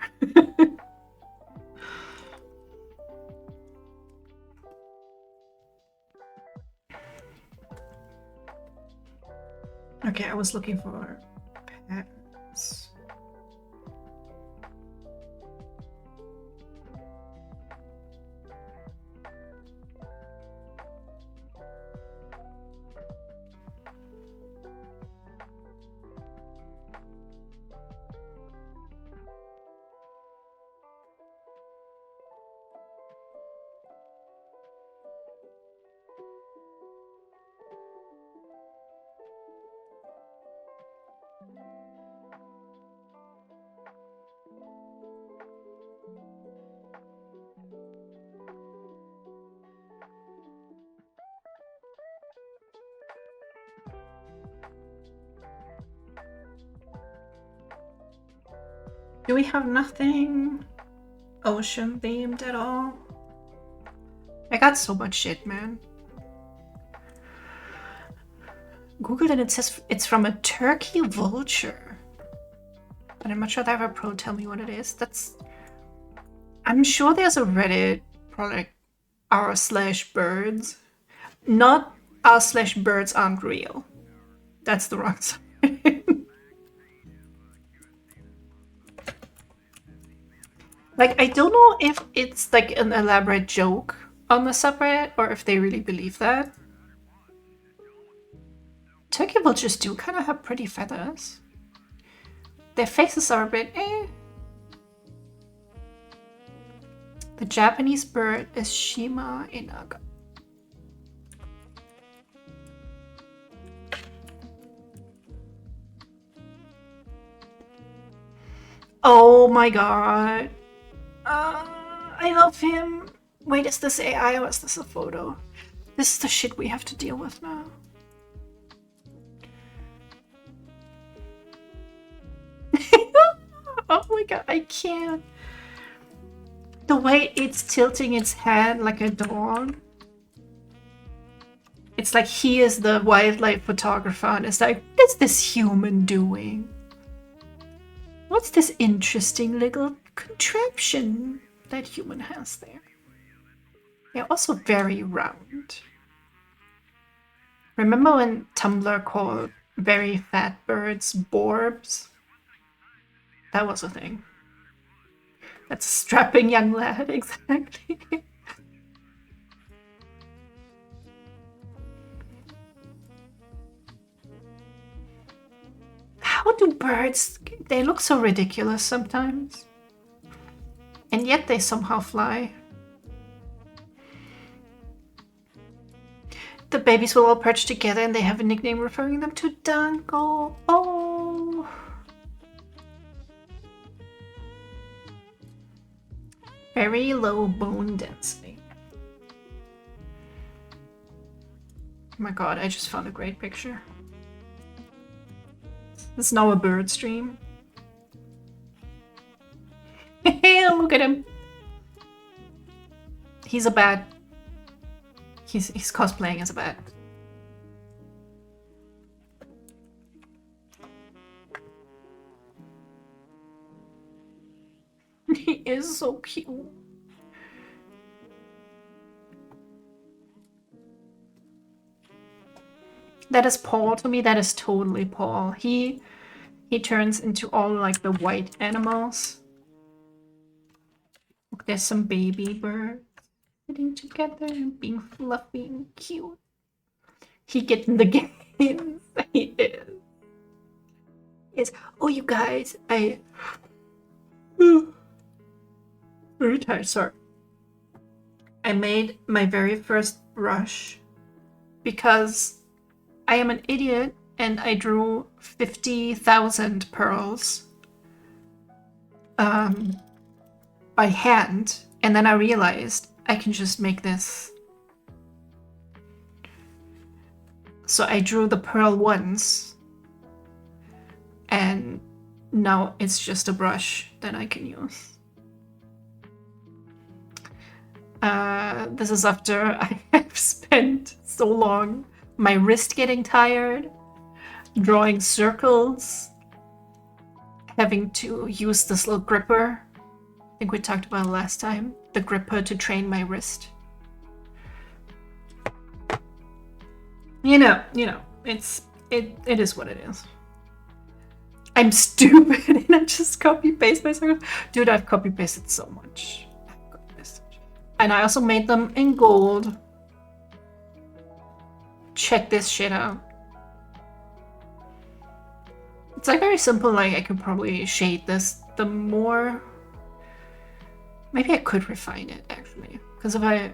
Okay, I was looking for patterns. Do we have nothing ocean themed at all? I got so much shit, man. Googled and it says it's from a turkey vulture. But I'm not sure they have a pro tell me what it is. I'm sure there's a Reddit, probably like r/birds. Not r/birds aren't real. That's the wrong side. Like, I don't know if it's like an elaborate joke on the subreddit or if they really believe that. Turkey vultures do kind of have pretty feathers. Their faces are a bit eh. The Japanese bird is Shima Inaga. Oh my god. I love him. Wait, is this AI or is this a photo? This is the shit we have to deal with now. Oh my god, I can't. The way it's tilting its head like a dog. It's like he is the wildlife photographer and it's like, what is this human doing? What's this interesting little contraption that human has there? They're also very round. Remember when Tumblr called very fat birds borbs? That was a thing. That's a strapping young lad, exactly. How do birds... They look so ridiculous sometimes. And yet they somehow fly. The babies will all perch together and they have a nickname referring them to Dango. Oh! Very low bone density. Oh my god, I just found a great picture. It's now a bird stream. Look at him. He's a bat. He's cosplaying as a bat. He is so cute. That is Paul to me. That is totally Paul. He turns into all like the white animals. Look, there's some baby birds sitting together and being fluffy and cute. He gets in the game. He is. Yes. Oh, you guys, I. Very tired. Sorry. I made my very first brush because I am an idiot and I drew 50,000 pearls by hand, and then I realized I can just make this. So I drew the pearl once, and now it's just a brush that I can use. This is after I have spent so long my wrist getting tired, drawing circles, having to use this little gripper. I think we talked about it last time. The gripper to train my wrist. You know, it is what it is. I'm stupid and I just copy paste myself. Dude, I've copy pasted so much. And I also made them in gold. Check this shit out. It's like very simple, like I could probably shade this the more. Maybe I could refine it actually. Because if I,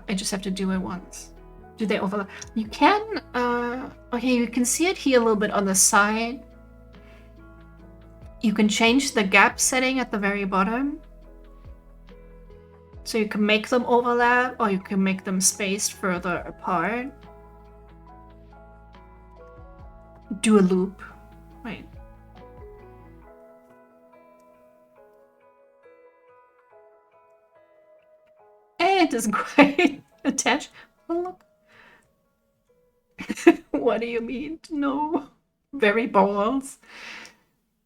I just have to do it once. Do they overlap? You can, okay, you can see it here a little bit on the side. You can change the gap setting at the very bottom. So you can make them overlap or you can make them spaced further apart. Do a loop. Wait. It doesn't quite attach. Oh, look. What do you mean? No. Very balls.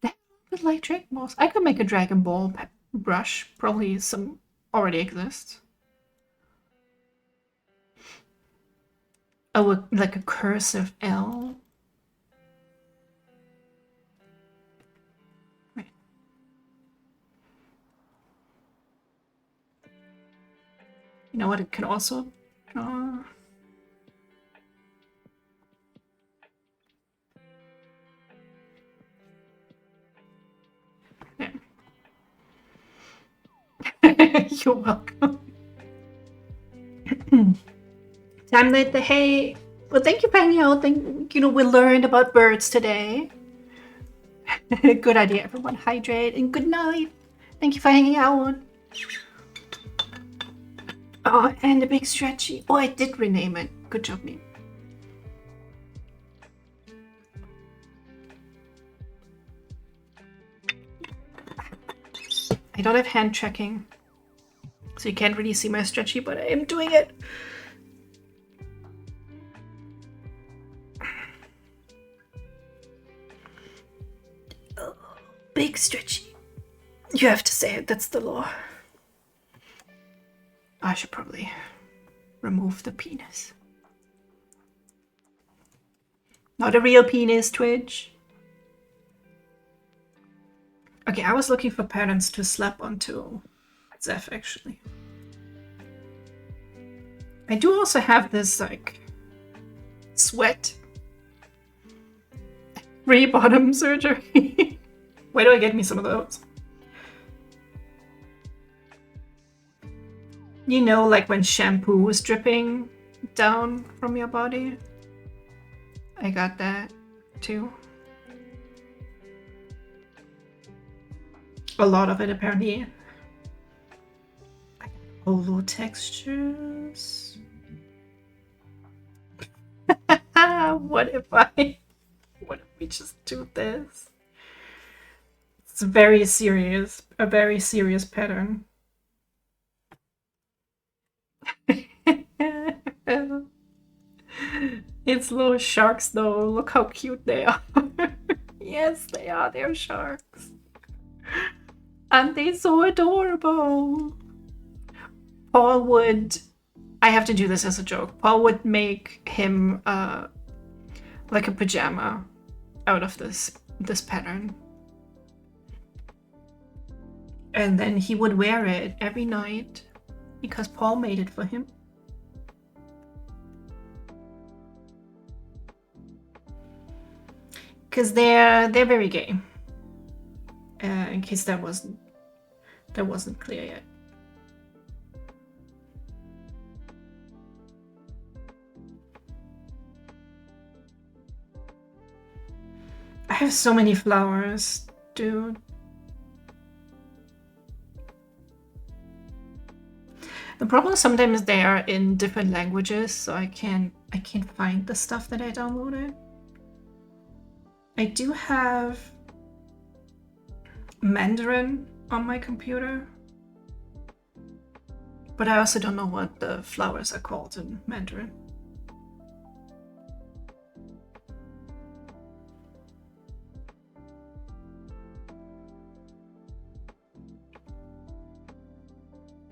They're a bit like Dragon Balls. I could make a Dragon Ball brush. Probably some already exists. Oh, like a cursive L. Right. You know what? It can also. Yeah. You're welcome. Time that the hey. Well, thank you for hanging out. We learned about birds today. Good idea, everyone. Hydrate and good night. Thank you for hanging out. Oh, and a big stretchy. Oh, I did rename it. Good job, me. I don't have hand tracking, so you can't really see my stretchy, but I am doing it. Oh, big stretchy. You have to say it, that's the law. I should probably remove the penis. Not a real penis, Twitch. Okay, I was looking for patterns to slap onto Zeph, actually. I do also have this, like, sweat bottom surgery. Where do I get me some of those? You know, like when shampoo is dripping down from your body? I got that too. A lot of it, apparently. Holo textures. What if we just do this? It's a very serious pattern. It's little sharks though. Look how cute they are. Yes, they are. They're sharks. And they're so adorable. Paul would... I have to do this as a joke. Paul would make him like a pajama out of this pattern. And then he would wear it every night because Paul made it for him. Because they're very gay. In case that wasn't clear yet. I have so many flowers, dude. The problem is sometimes they are in different languages, so I can't find the stuff that I downloaded. I do have Mandarin on my computer, but I also don't know what the flowers are called in Mandarin.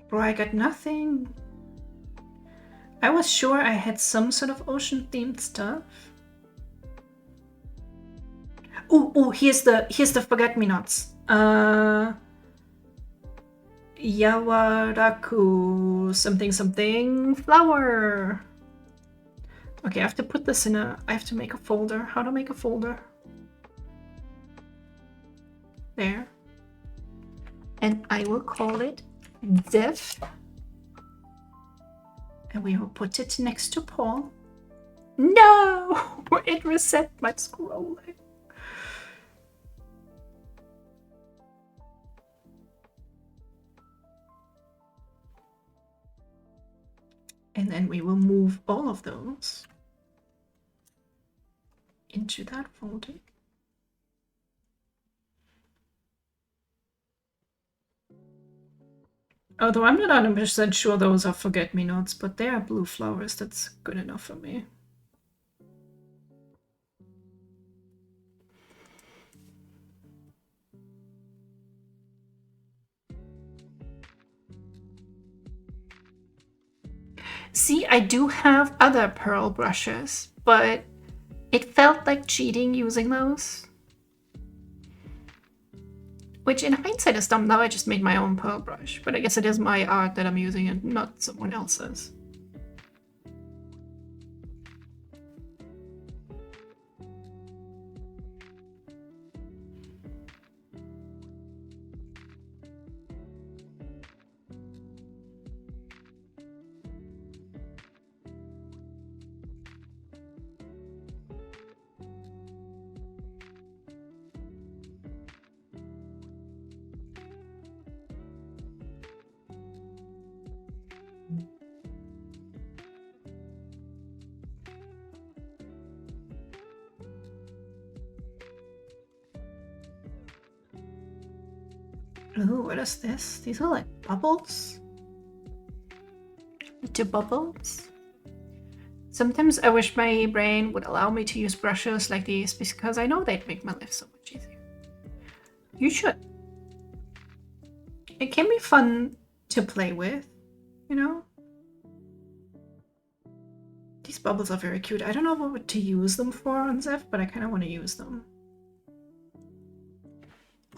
Bro, I got nothing. I was sure I had some sort of ocean-themed stuff. Oh, here's the forget-me-nots. Yawaraku something flower. Okay, I have to put this in I have to make a folder. How to make a folder? There. And I will call it Div. And we will put it next to Paul. No! It reset my scrolling. And then we will move all of those into that folder. Although I'm not 100% sure those are forget-me-nots, but they are blue flowers. That's good enough for me. See, I do have other pearl brushes, but it felt like cheating using those. Which in hindsight is dumb. Now I just made my own pearl brush. But I guess it is my art that I'm using and not someone else's. Ooh, what is this? These are like bubbles? Two bubbles? Sometimes I wish my brain would allow me to use brushes like these because I know they'd make my life so much easier. You should. It can be fun to play with, you know? These bubbles are very cute. I don't know what to use them for on Zeph, but I kind of want to use them.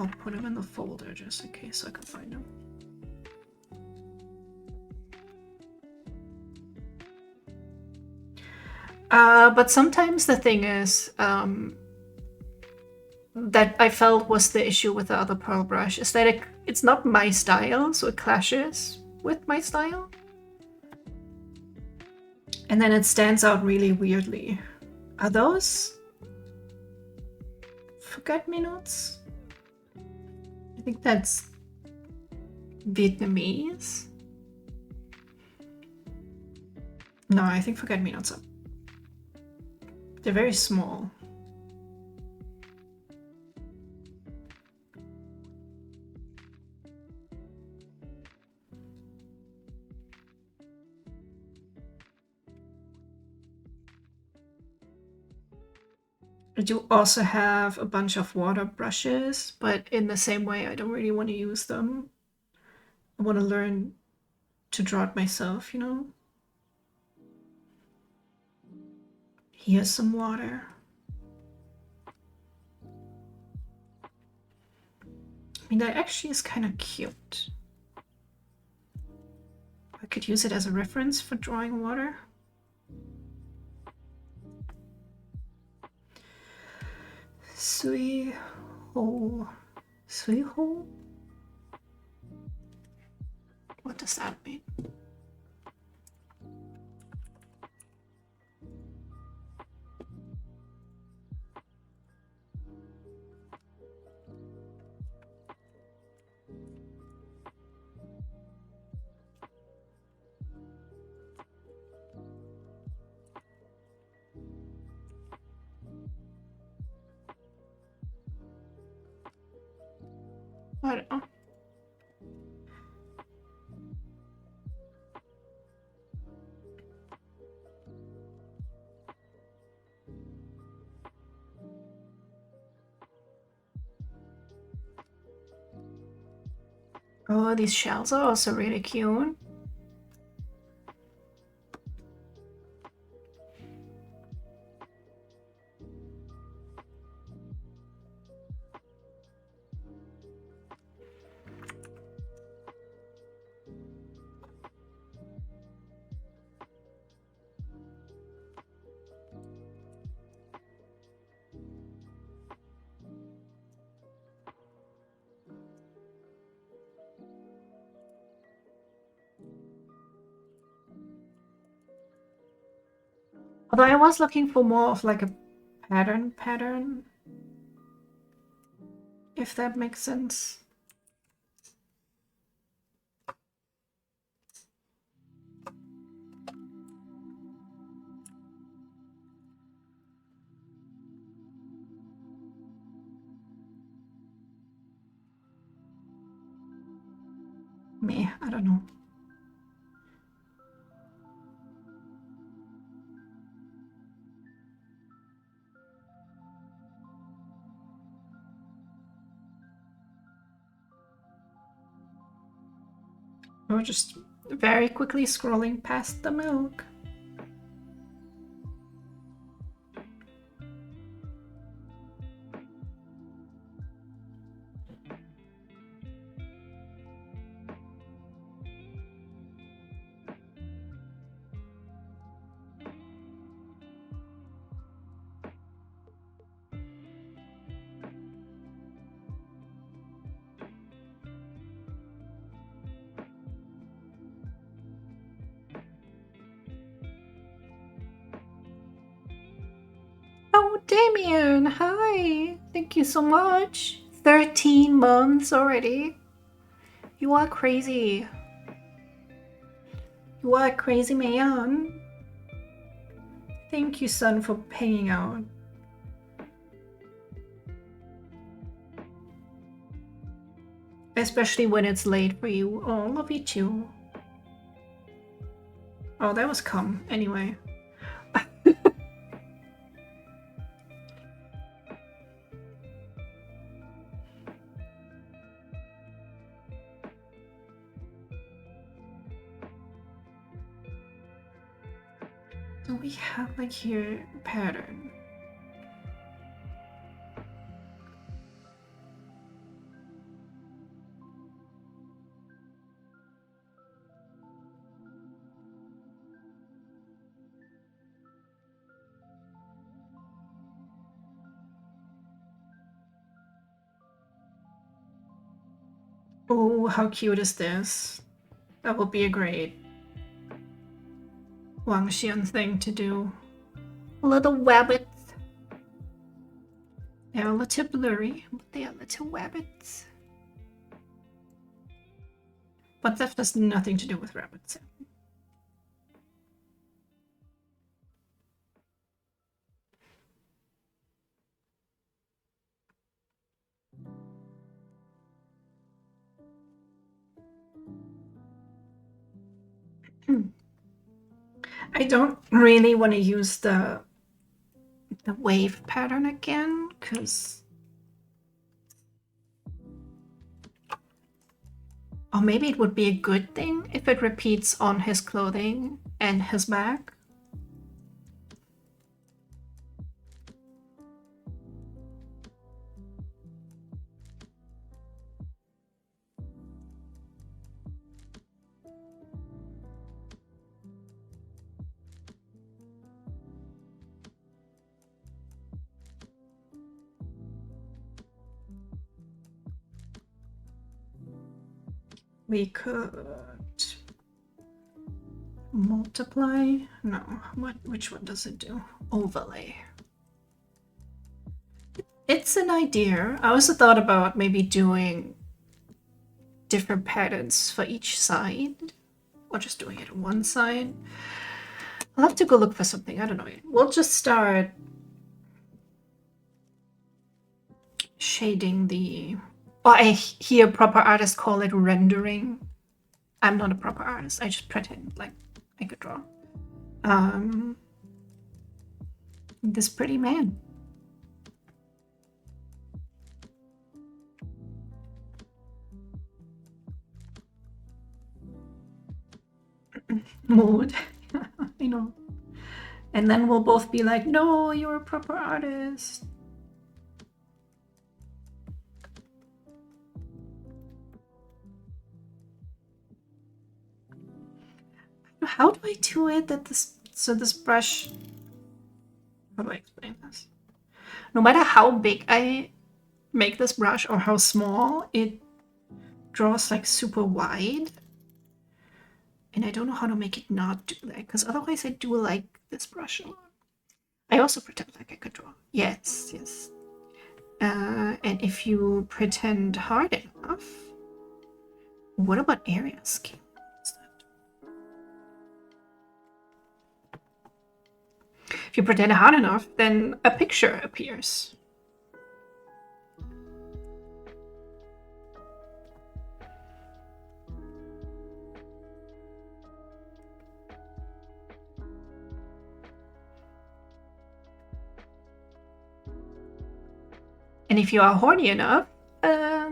I'll put them in the folder just in case I can find them. But sometimes the thing is that I felt was the issue with the other pearl brush is that it's not my style, so it clashes with my style. And then it stands out really weirdly. Are those forget-me-nots? I think that's Vietnamese. No, I think forget-me-nots are. They're very small. I do also have a bunch of water brushes, but in the same way, I don't really want to use them. I want to learn to draw it myself, you know? Here's some water. I mean, that actually is kind of cute. I could use it as a reference for drawing water. Sui ho. Sui ho? What does that mean? I don't know. Oh, these shells are also really cute. Although I was looking for more of like a pattern, if that makes sense. Me, I don't know. We're just very quickly scrolling past the milk. Damien, hi! Thank you so much. 13 months already. You are crazy. You are a crazy man. Thank you, son, for paying out. Especially when it's late for you. Oh, love you too. Oh, that was cum. Anyway. So we have like here pattern. Oh, how cute is this? That would be a great Wangxian thing to do. Little rabbits. They're a little blurry, but they are little rabbits. But that has nothing to do with rabbits. I don't really want to use the wave pattern again, because... Or maybe it would be a good thing if it repeats on his clothing and his back. We could multiply. No, which one does it do? Overlay. It's an idea. I also thought about maybe doing different patterns for each side, or just doing it on one side. I'll have to go look for something. I don't know yet. We'll just start shading the... Or I hear proper artists call it rendering. I'm not a proper artist. I just pretend like I could draw. This pretty man. Mood. I know. And then we'll both be like, no, you're a proper artist. How do I do it that this brush... How do I explain this? No matter how big I make this brush or how small, it draws like super wide. And I don't know how to make it not do that, because otherwise I do like this brush a lot. I also pretend like I could draw. Yes, yes. And if you pretend hard enough... What about area scale? If you pretend hard enough, then a picture appears. And if you are horny enough, a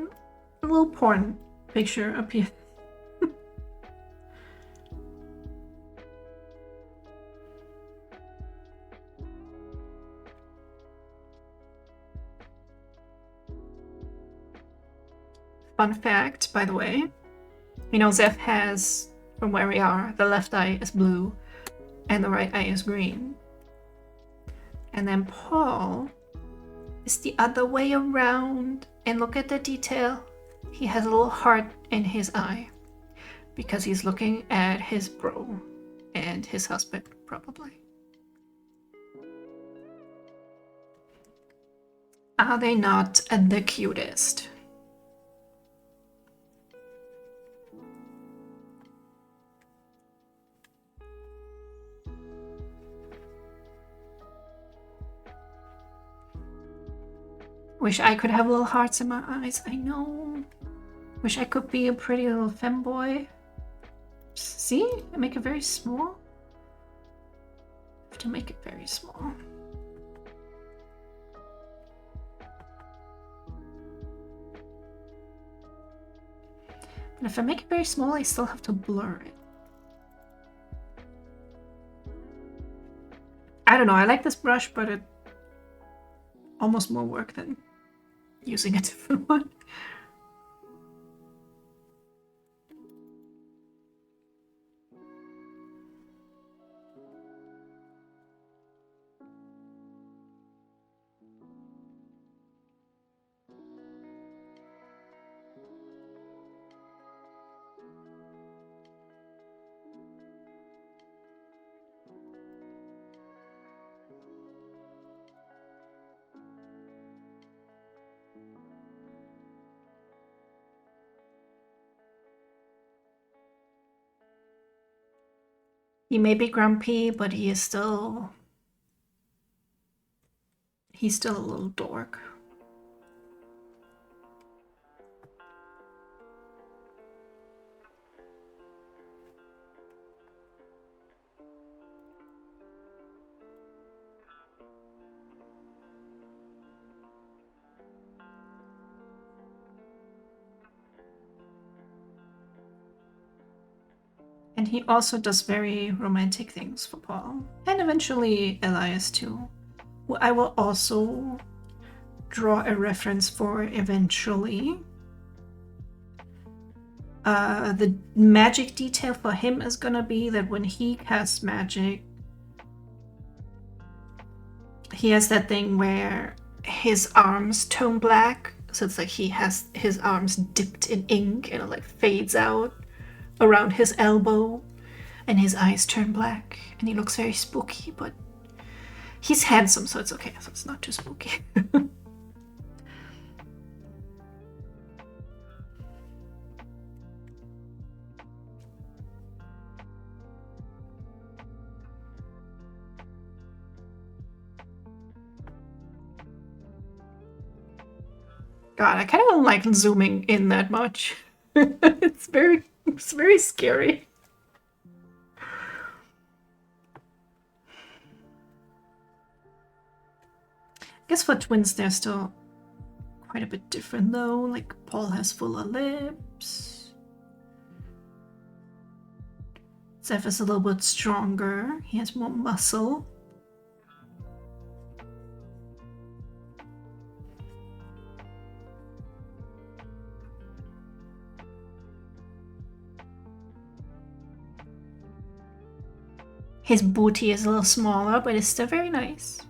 little porn picture appears. Fun fact, by the way, you know, Zeph has, from where we are, the left eye is blue and the right eye is green. And then Paul is the other way around. And look at the detail. He has a little heart in his eye because he's looking at his bro and his husband, probably. Are they not the cutest? Wish I could have little hearts in my eyes. I know. Wish I could be a pretty little femboy. See? I make it very small. I have to make it very small. But if I make it very small, I still have to blur it. I don't know, I like this brush, but it almost more work than using a different one. He may be grumpy, but he's still a little dork. And he also does very romantic things for Paul. And eventually Elias too. I will also draw a reference for eventually. The magic detail for him is gonna be that when he casts magic, he has that thing where his arms turn black. So it's like he has his arms dipped in ink and it like fades out around his elbow and his eyes turn black and he looks very spooky, but he's handsome, so it's okay, so it's not too spooky. God, I kind of don't like zooming in that much. It's very scary. I guess for twins, they're still quite a bit different though. Like Paul has fuller lips. Zeph is a little bit stronger. He has more muscle. His booty is a little smaller, but it's still very nice.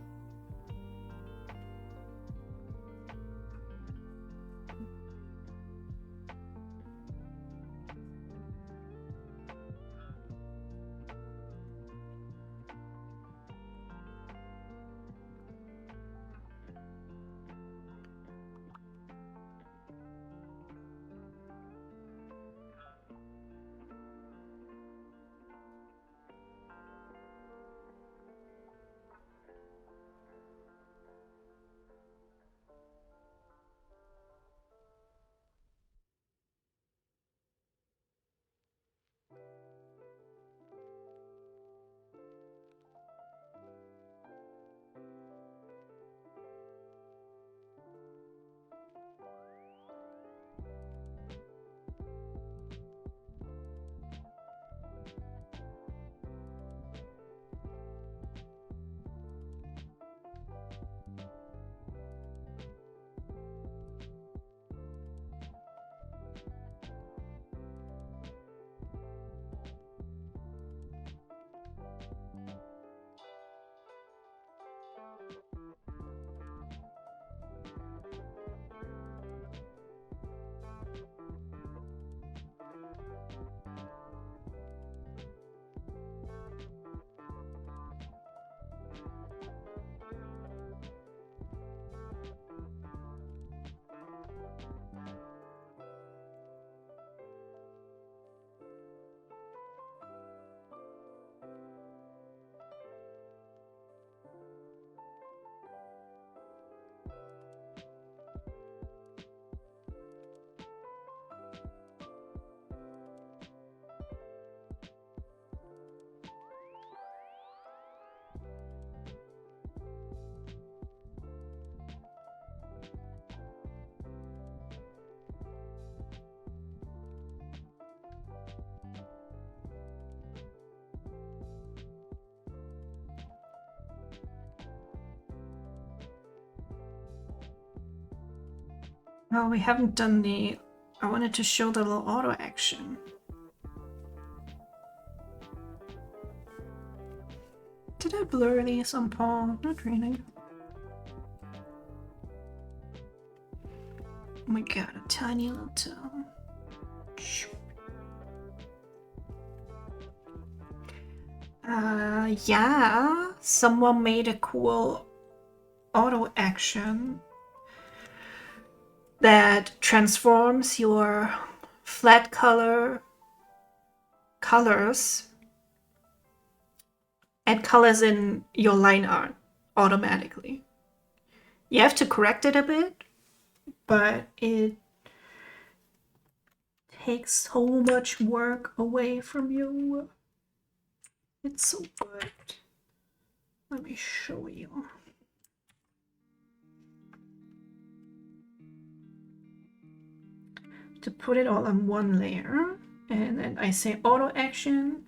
Oh, we haven't done the... I wanted to show the little auto action. Did I blur these on Paul? Not really. Oh my god, a tiny little toe. Yeah, someone made a cool auto action that transforms your flat colors and colors in your line art automatically. You have to correct it a bit, but it takes so much work away from you. It's so good. Let me show you. To put it all on one layer, and then I say auto action,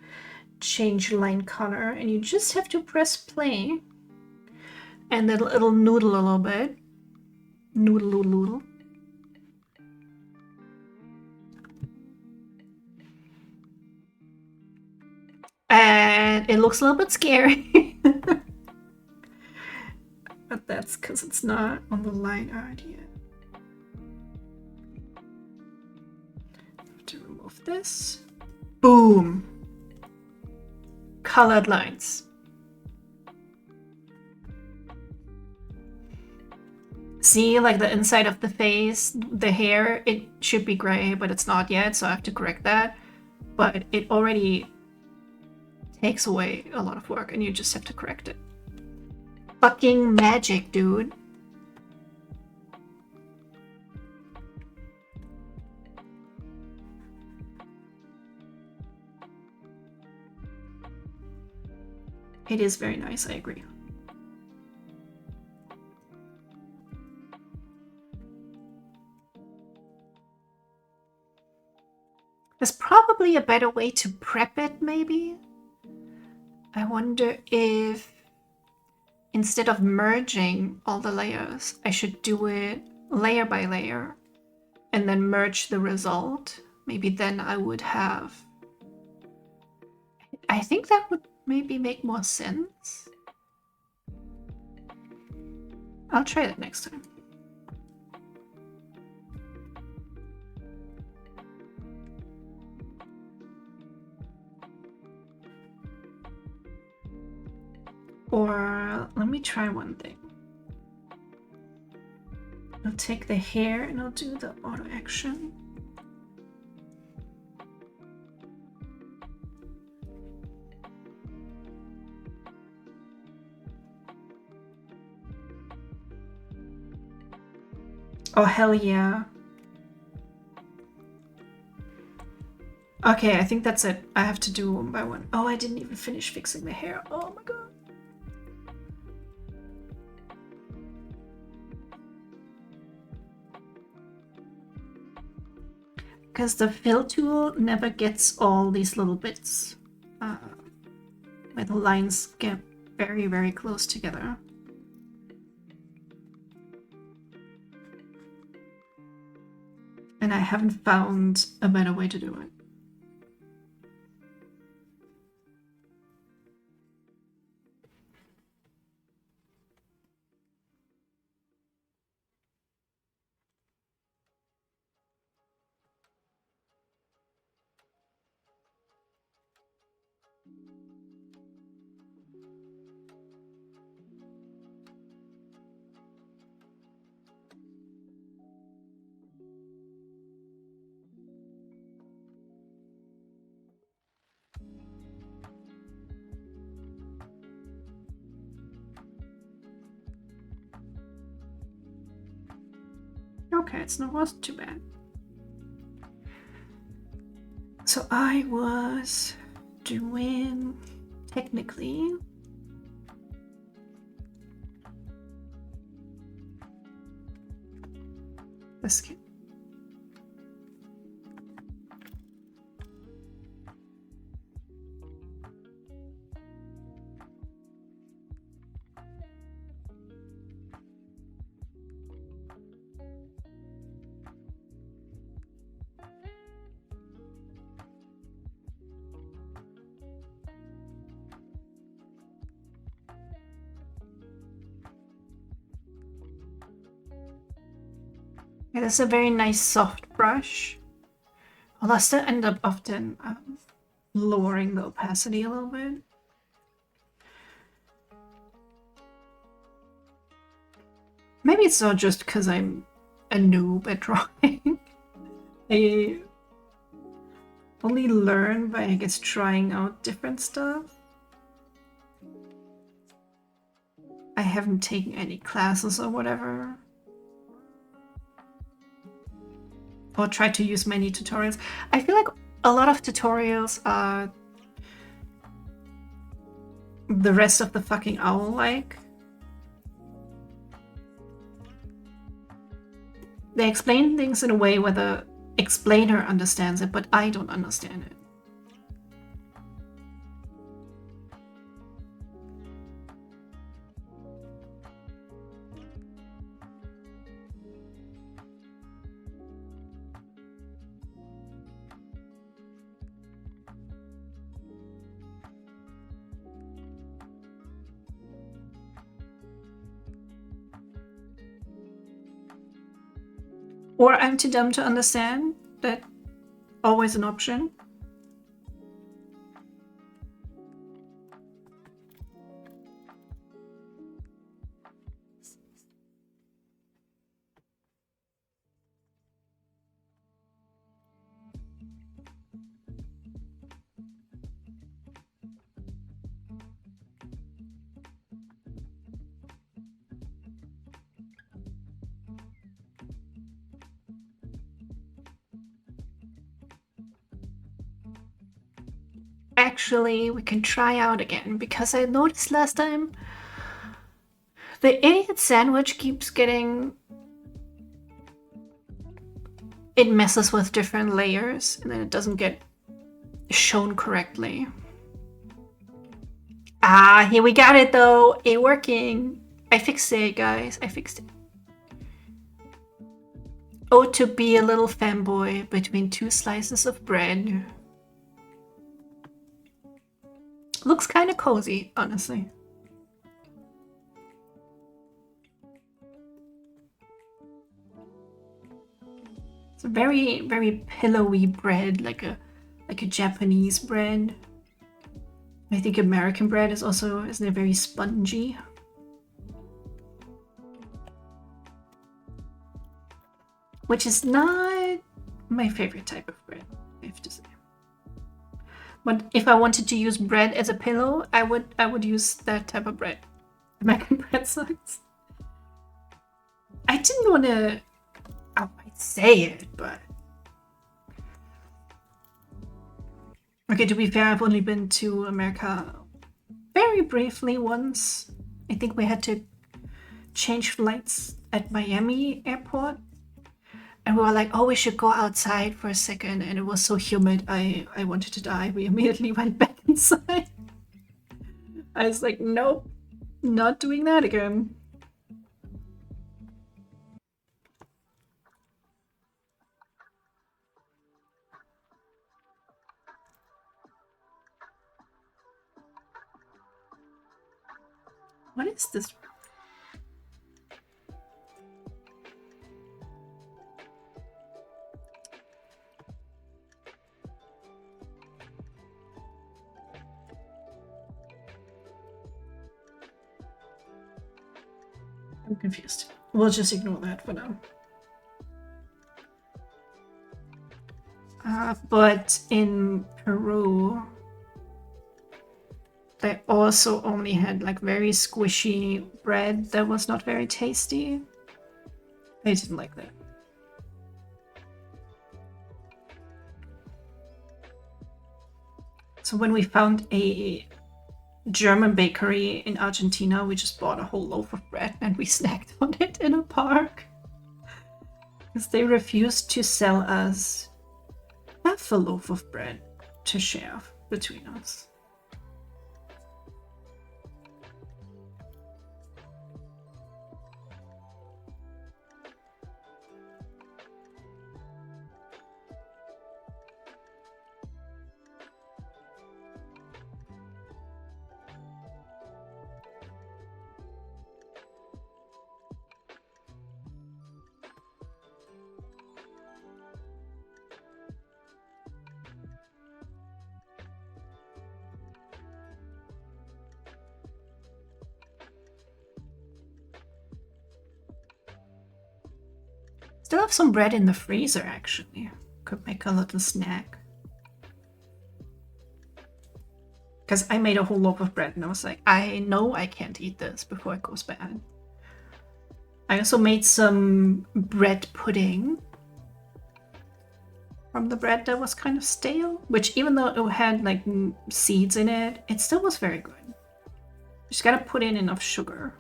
change line color, and you just have to press play, and then it'll noodle a little bit. Noodle, noodle, noodle. And it looks a little bit scary. But that's because it's not on the line art yet. To remove this. Boom. Colored lines. See, like the inside of the face, the hair, it should be gray, but it's not yet, so I have to correct that. But it already takes away a lot of work, and you just have to correct it. Fucking magic, dude. It is very nice, I agree. There's probably a better way to prep it, maybe? I wonder if instead of merging all the layers, I should do it layer by layer and then merge the result. Maybe then I would have... I think that would maybe make more sense. I'll try that next time. Or let me try one thing. I'll take the hair and I'll do the auto action. Oh, hell yeah. Okay, I think that's it. I have to do one by one. Oh, I didn't even finish fixing the hair. Oh my god. Because the fill tool never gets all these little bits where the lines get very, very close together. And I haven't found a better way to do it. Okay, it wasn't too bad. So I was doing technically the skin. It is a very nice soft brush. Although I still end up often lowering the opacity a little bit. Maybe it's not just because I'm a noob at drawing. I only learn by, I guess, trying out different stuff. I haven't taken any classes or whatever. Or tried to use many tutorials. I feel like a lot of tutorials are the rest of the fucking owl like. They explain things in a way where the explainer understands it, but I don't understand it. Or I'm too dumb to understand. That's always an option. Actually, we can try out again, because I noticed last time the idiot sandwich keeps getting... It messes with different layers, and then it doesn't get shown correctly. Ah, here we got it though! It working! I fixed it, guys. I fixed it. Oh, to be a little fanboy between two slices of bread. Looks kind of cozy, honestly. It's a very, very pillowy bread, like a Japanese bread. I think American bread is also, isn't it, very spongy? Which is not my favorite type of bread, I have to say. But if I wanted to use bread as a pillow, I would use that type of bread. American bread sucks. I didn't want to outright say it, but... Okay, to be fair, I've only been to America very briefly once. I think we had to change flights at Miami airport. And we were like, oh, we should go outside for a second. And it was so humid, I wanted to die. We immediately went back inside. I was like, nope, not doing that again. What is this? I'm confused. We'll just ignore that for now. But in Peru, they also only had like very squishy bread that was not very tasty. I didn't like that. So when we found a German bakery in Argentina, we just bought a whole loaf of bread and we snacked on it in a park. Because they refused to sell us half a loaf of bread to share between us. Still have some bread in the freezer, actually. Could make a little snack. Because I made a whole loaf of bread and I was like, I know I can't eat this before it goes bad. I also made some bread pudding from the bread that was kind of stale, which even though it had like seeds in it, it still was very good. Just gotta put in enough sugar.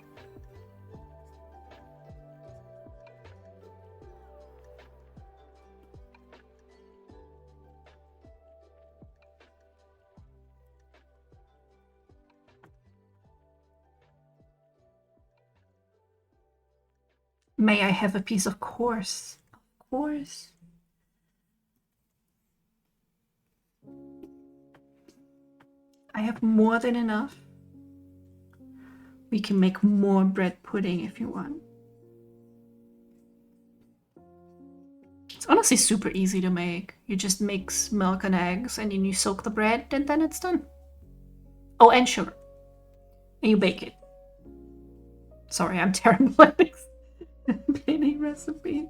May I have a piece? Of course. Of course. I have more than enough. We can make more bread pudding if you want. It's honestly super easy to make. You just mix milk and eggs and then you soak the bread and then it's done. Oh, and sugar. And you bake it. Sorry, I'm terrible at this baking recipe.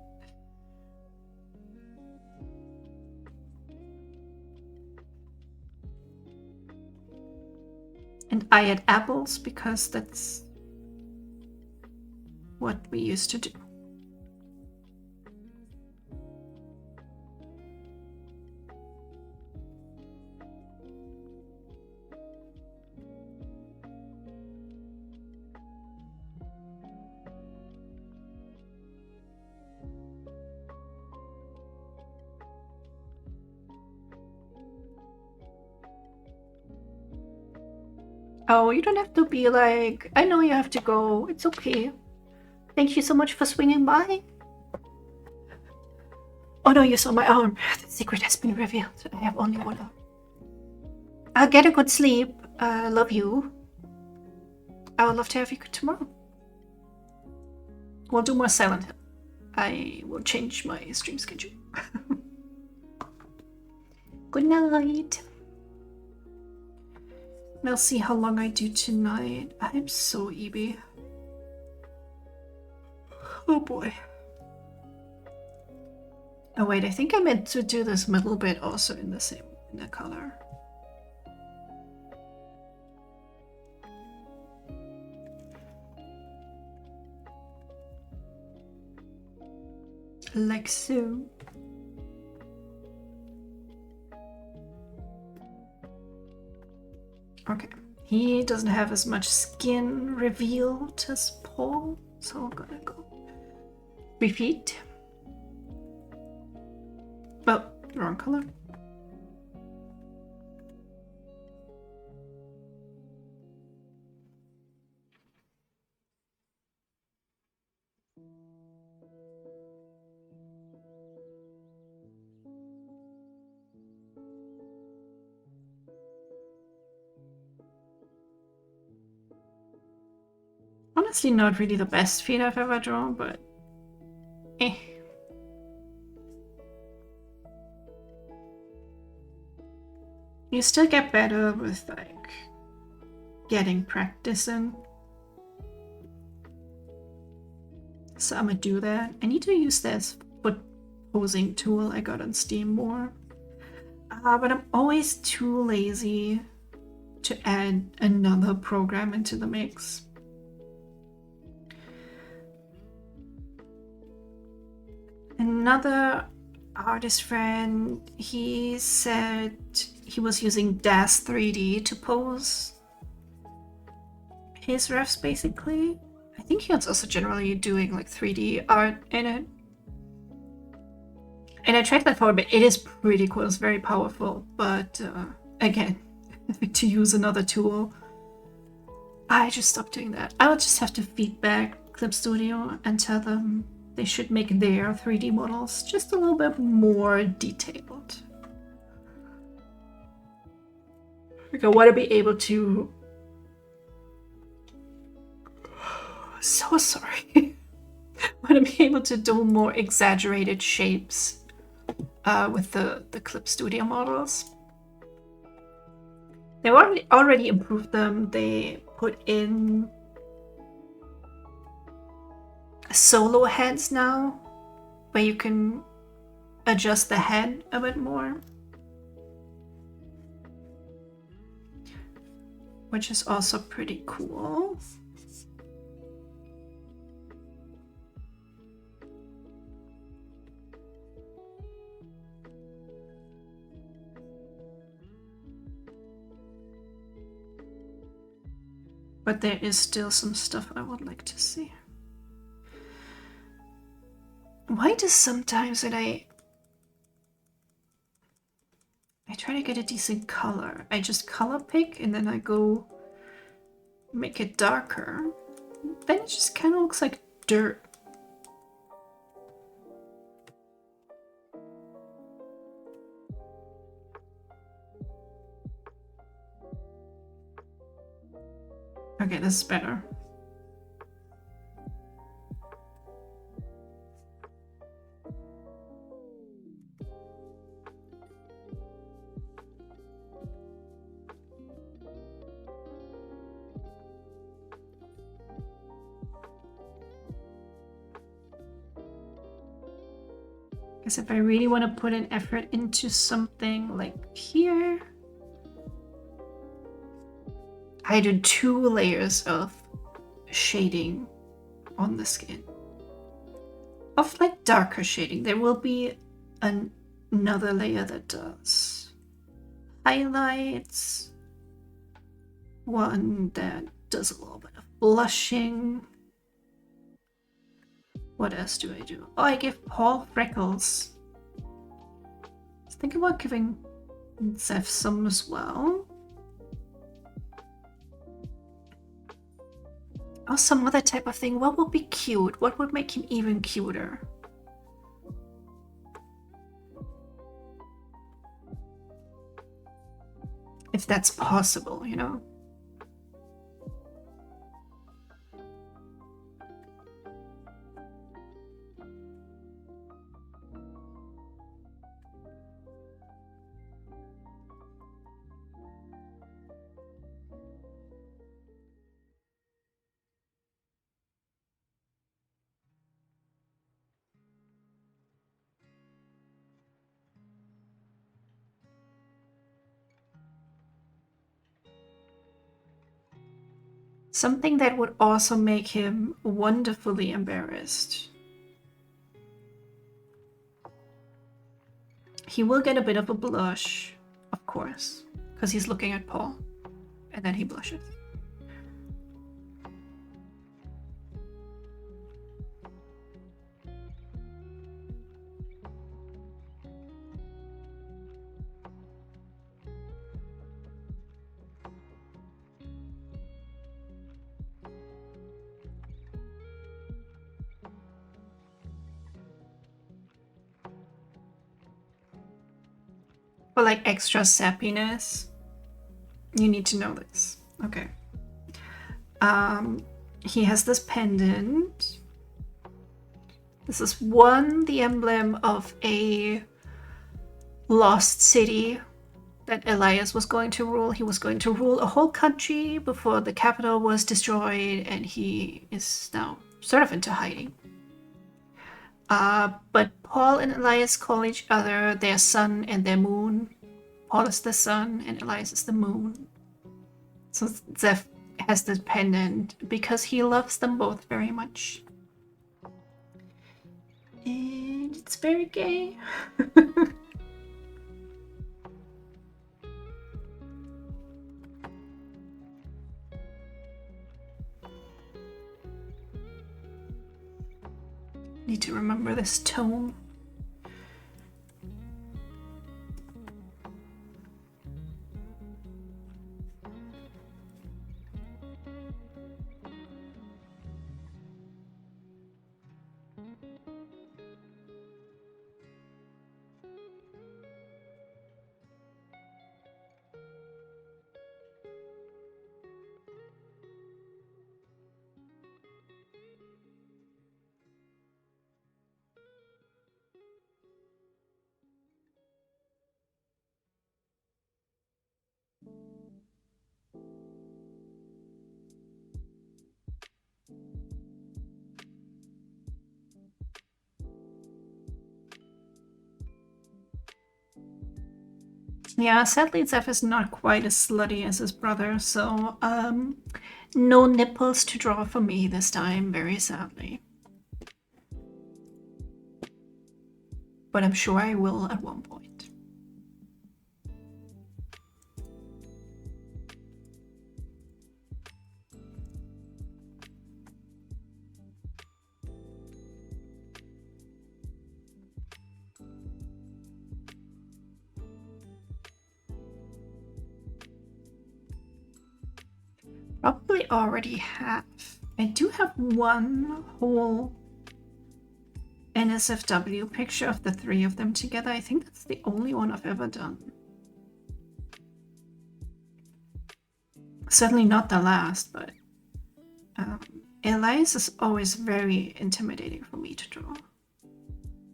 And I add apples because that's what we used to do. Oh, you don't have to be like, I know you have to go. It's okay. Thank you so much for swinging by. Oh no, you saw my arm. The secret has been revealed. I have only one arm. I'll get a good sleep. Love you. I would love to have you tomorrow. We'll do more Silent Hill. I will change my stream schedule. Good night. We'll see how long I do tonight. I'm so EB. Oh boy. Oh wait, I think I meant to do this middle bit also in the color. Like so. Okay, he doesn't have as much skin revealed as Paul, so I'm gonna go 3 feet. Oh, wrong color. Honestly, not really the best feet I've ever drawn, but eh. You still get better with like getting practice in. So I'm gonna do that. I need to use this foot posing tool I got on Steam more. But I'm always too lazy to add another program into the mix. Another artist friend, he said he was using DAS 3D to pose his refs basically. I think he was also generally doing like 3D art in it. And I tried that for a bit. It is pretty cool, it's very powerful, but again, to use another tool, I just stopped doing that. I would just have to feedback Clip Studio and tell them they should make their 3D models just a little bit more detailed. Like I want to be able to... So sorry. I want to be able to do more exaggerated shapes with the Clip Studio models. They've already improved them. They put in solo heads now, where you can adjust the head a bit more, which is also pretty cool. But there is still some stuff I would like to see. Why does sometimes when I try to get a decent color, I just color pick and then I go make it darker, then it just kind of looks like dirt. Okay, this is better. Guess if I really want to put an effort into something like here, I do 2 layers of shading on the skin. Of like darker shading. There will be another layer that does highlights. One that does a little bit of blushing. What else do I do? Oh, I give Paul freckles. Let's think about giving Zeph some as well. Or some other type of thing. What would be cute? What would make him even cuter? If that's possible, you know? Something that would also make him wonderfully embarrassed. He will get a bit of a blush, of course, because he's looking at Paul, and then he blushes. For like extra sappiness, you need to know this. Okay. He has this pendant. This is the emblem of a lost city that Elias was going to rule. He was going to rule a whole country before the capital was destroyed, and he is now sort of into hiding. But Paul and Elias call each other their sun and their moon. Paul is the sun and Elias is the moon. So Zeph has this pendant because he loves them both very much. And it's very gay. Need to remember this tone. Yeah, sadly Zeph is not quite as slutty as his brother, so no nipples to draw for me this time, very sadly. But I'm sure I will at one point. Probably already have. I do have one whole NSFW picture of the three of them together. I think that's the only one I've ever done. Certainly not the last, but Elias is always very intimidating for me to draw.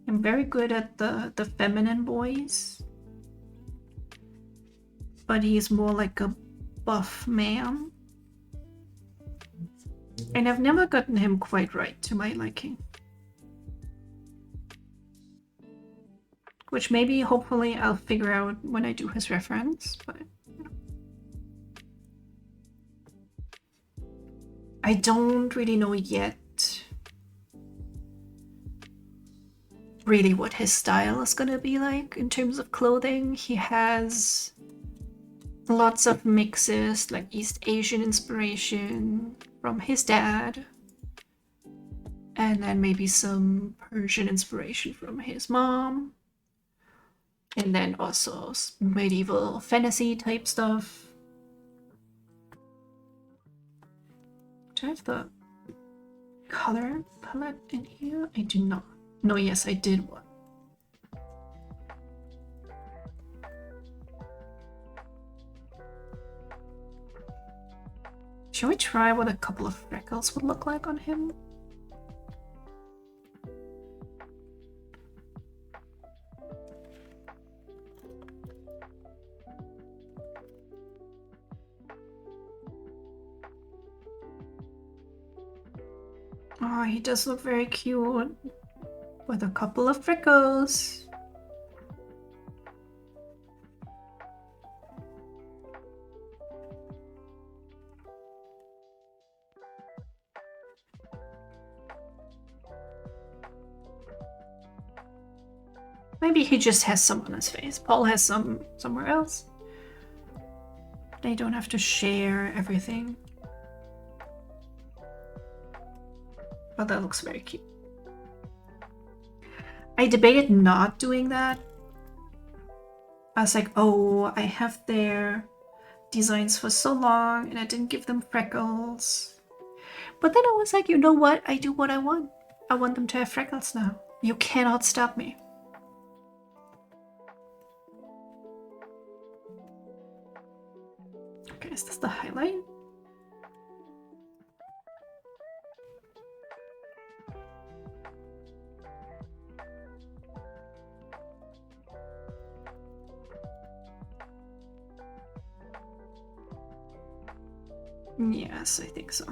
I'm very good at the feminine boys, but he's more like a buff man. And I've never gotten him quite right to my liking. Which maybe, hopefully, I'll figure out when I do his reference, but... I don't really know yet really what his style is gonna be like in terms of clothing. He has lots of mixes, like East Asian inspiration from his dad, and then maybe some Persian inspiration from his mom, and then also medieval fantasy type stuff. Do I have the color palette in here? I do not. No, yes, I did one. Shall we try what a couple of freckles would look like on him? Oh, he does look very cute with a couple of freckles. Maybe he just has some on his face. Paul has some somewhere else. They don't have to share everything. But that looks very cute. I debated not doing that. I was like, oh, I have their designs for so long and I didn't give them freckles. But then I was like, you know what? I do what I want. I want them to have freckles now. You cannot stop me. Okay, is this the highlight? Yes, I think so.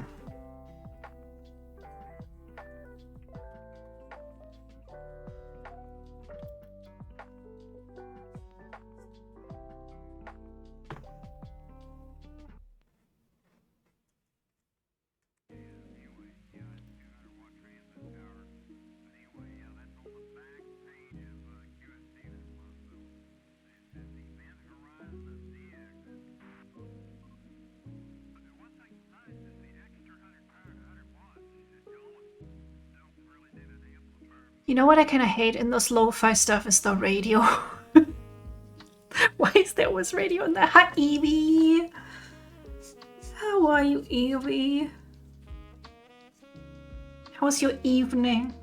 You know what I kind of hate in this lo-fi stuff is the radio. Why is there always radio in there? Hi, Evie! How are you, Evie? How was your evening?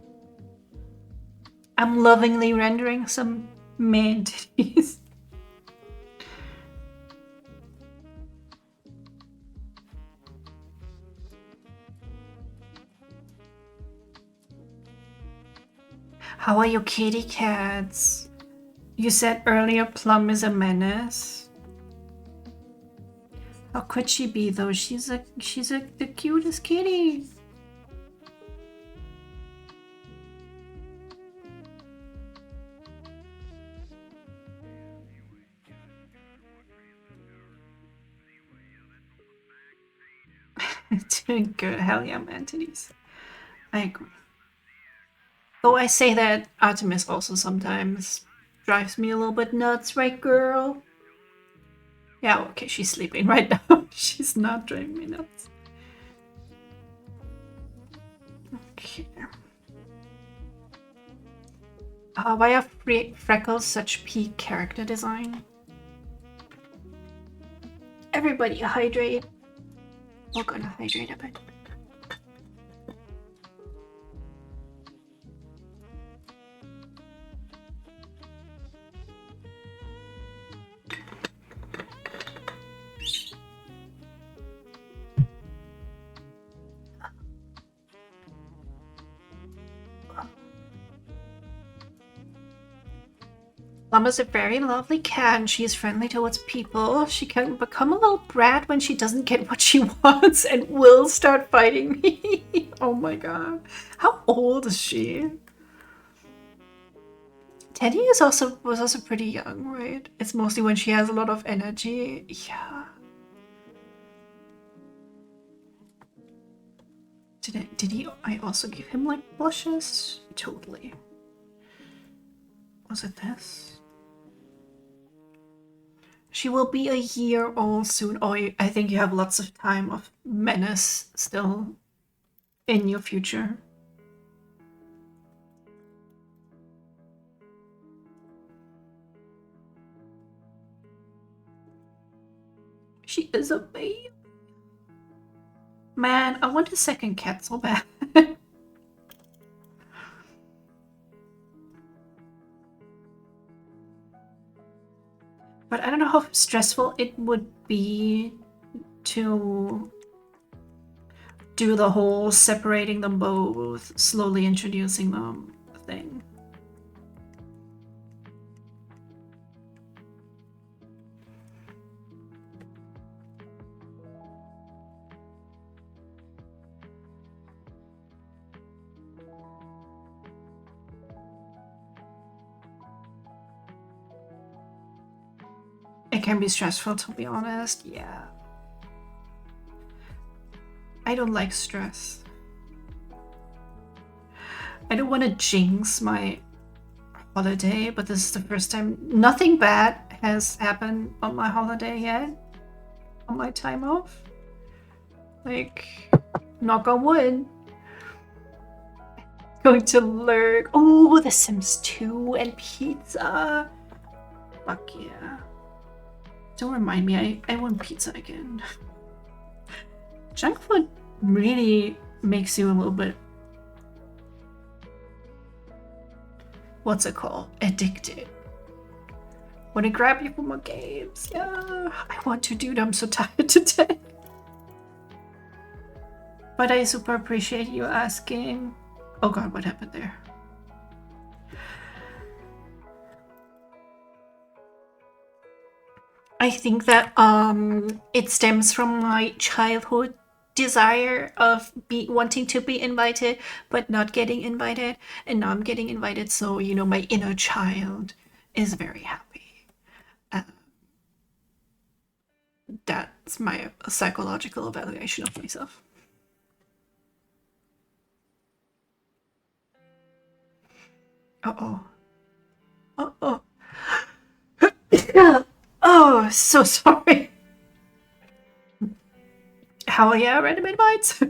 I'm lovingly rendering some man titties. How are your kitty cats? You said earlier Plum is a menace. How could she be though? She's the cutest kitty. Doing good. Hell yeah, man, titties. I agree. Though I say that Artemis also sometimes drives me a little bit nuts, right, girl? Yeah, okay, she's sleeping right now. She's not driving me nuts. Okay. Why are Freckles such peak character design? Everybody hydrate. We're gonna hydrate a bit. Llama's a very lovely cat and she is friendly towards people. She can become a little brat when she doesn't get what she wants and will start fighting me. Oh my god. How old is she? Teddy was also pretty young, right? It's mostly when she has a lot of energy. Yeah. Did I also give him like blushes? Totally. Was it this? She will be a year old soon. Oh, I think you have lots of time of menace still in your future. She is a baby. Man, I want a second cat so bad. But I don't know how stressful it would be to do the whole separating them both, slowly introducing them thing. It can be stressful, to be honest. Yeah. I don't like stress. I don't want to jinx my holiday, but this is the first time nothing bad has happened on my holiday yet. On my time off. Like, knock on wood. Going to learn. Oh, The Sims 2 and pizza. Fuck yeah. Don't remind me, I want pizza again. Junk food really makes you a little bit, what's it called? Addicted. Want to grab you for more games? Yeah, I want to, dude. I'm so tired today. But I super appreciate you asking. Oh god, what happened there? I think that it stems from my childhood desire of wanting to be invited but not getting invited, and now I'm getting invited, so you know my inner child is very happy. Uh, that's my psychological evaluation of myself. Uh-oh. Uh-oh. Oh, so sorry. Hell yeah, random invites.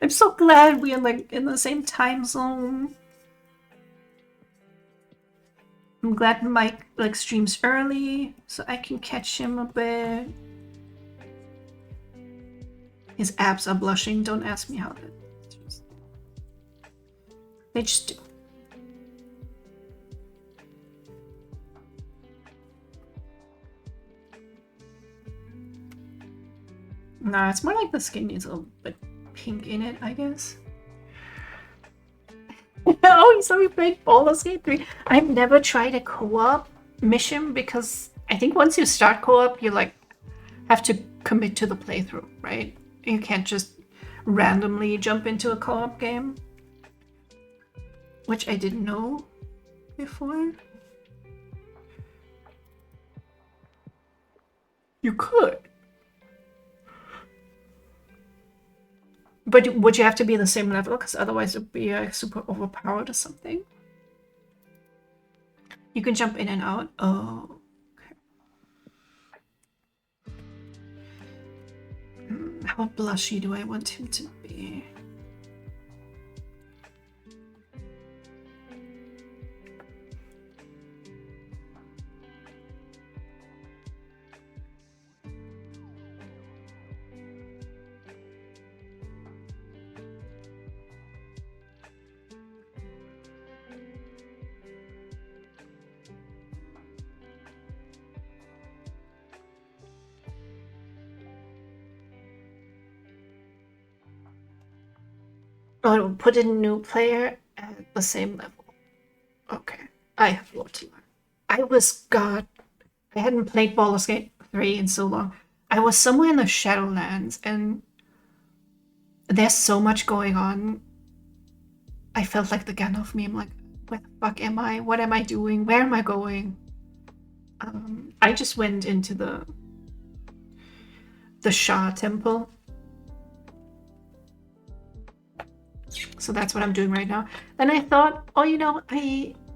I'm so glad we're like in the same time zone. I'm glad Mike like streams early so I can catch him a bit. His abs are blushing. Don't ask me how that. They just do. Nah, it's more like the skin needs a little bit pink in it, I guess. Oh, you saw me playing Baldur's Gate 3. I've never tried a co-op mission because I think once you start co-op, you like have to commit to the playthrough, right? You can't just randomly jump into a co-op game, which I didn't know before. You could. But would you have to be the same level? Because otherwise it would be super overpowered or something. You can jump in and out. Oh. Okay. How blushy do I want him to be? Oh, put in a new player at the same level. Okay. I have a lot to learn. God, I hadn't played Baldur's Gate 3 in so long. I was somewhere in the Shadowlands and there's so much going on. I felt like the Gandalf meme, like, where the fuck am I? What am I doing? Where am I going? I just went into the Shah temple. So that's what I'm doing right now. Then I thought, oh, you know,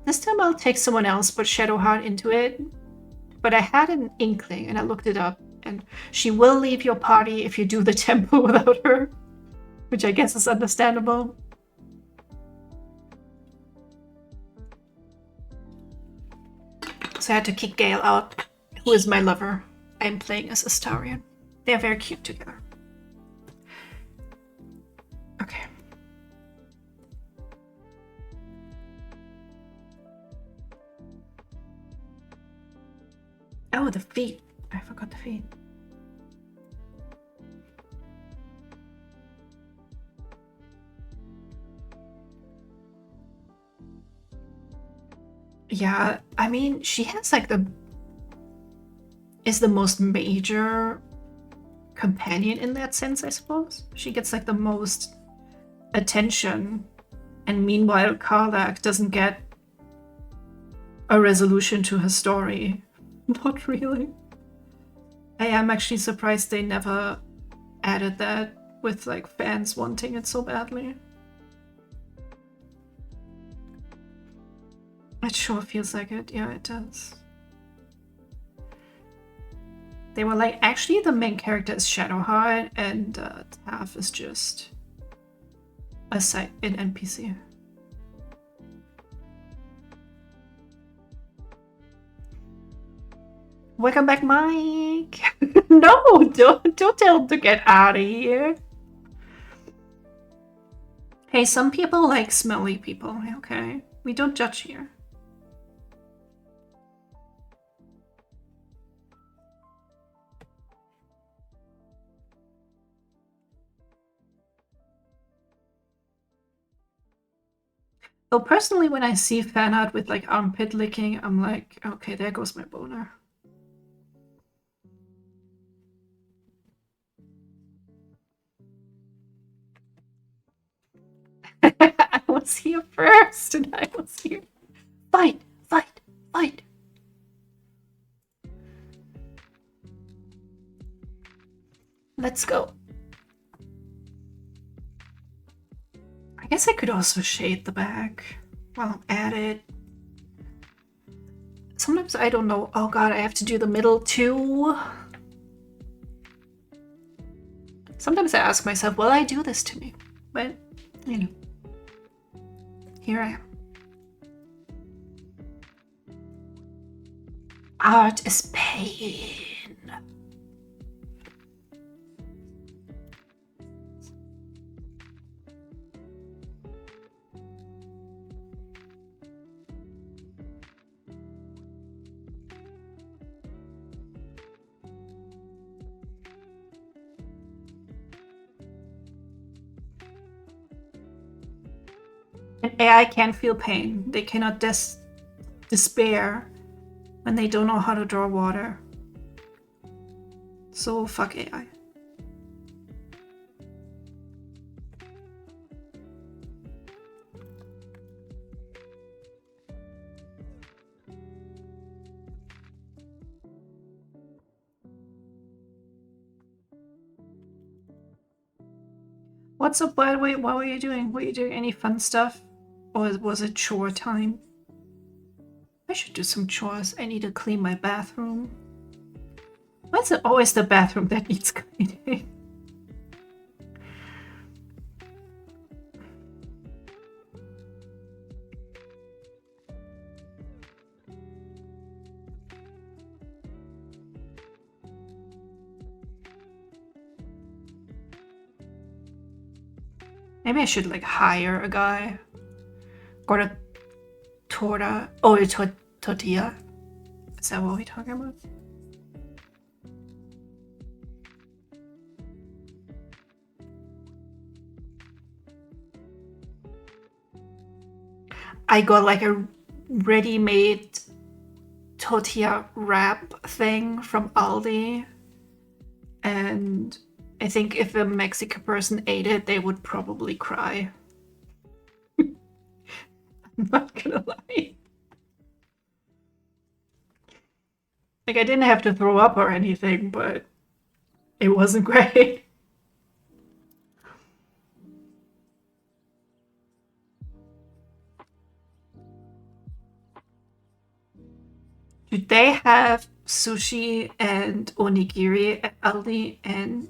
this time I'll take someone else, put Shadowheart into it. But I had an inkling and I looked it up, and she will leave your party if you do the temple without her, which I guess is understandable. So I had to kick Gale out, who is my lover. I'm playing as Astarion. They're very cute together. Okay. Oh, the feet. I forgot the feet. Yeah, I mean, she has like is the most major companion in that sense, I suppose. She gets like the most attention, and meanwhile Karlach doesn't get a resolution to her story. Not really. I am actually surprised they never added that with like fans wanting it so badly. It sure feels like it. Yeah, it does. They were like, actually the main character is Shadowheart and Taff is just an NPC. Welcome back, Mike. No, don't tell him to get out of here. Hey, some people like smelly people, okay? We don't judge here. Though personally, when I see fan art with like armpit licking, I'm like, okay, there goes my boner. I was here first, and I was here. Fight, fight, fight. Let's go. I guess I could also shade the back while I'm at it. Sometimes I don't know. Oh god, I have to do the middle too. Sometimes I ask myself, will I do this to me? But, you know, here I am. Art is pain. And AI can feel pain. They cannot despair when they don't know how to draw water. So fuck AI. What's up, by the way? What were you doing? Were you doing any fun stuff? Or was it chore time? I should do some chores. I need to clean my bathroom. Why is it always the bathroom that needs cleaning? Maybe I should like hire a guy. Or a tortilla. Is that what we're talking about? I got like a ready-made tortilla wrap thing from Aldi. And I think if a Mexican person ate it, they would probably cry. I'm not gonna lie. Like, I didn't have to throw up or anything, but it wasn't great. Do they have sushi and onigiri at Aldi? And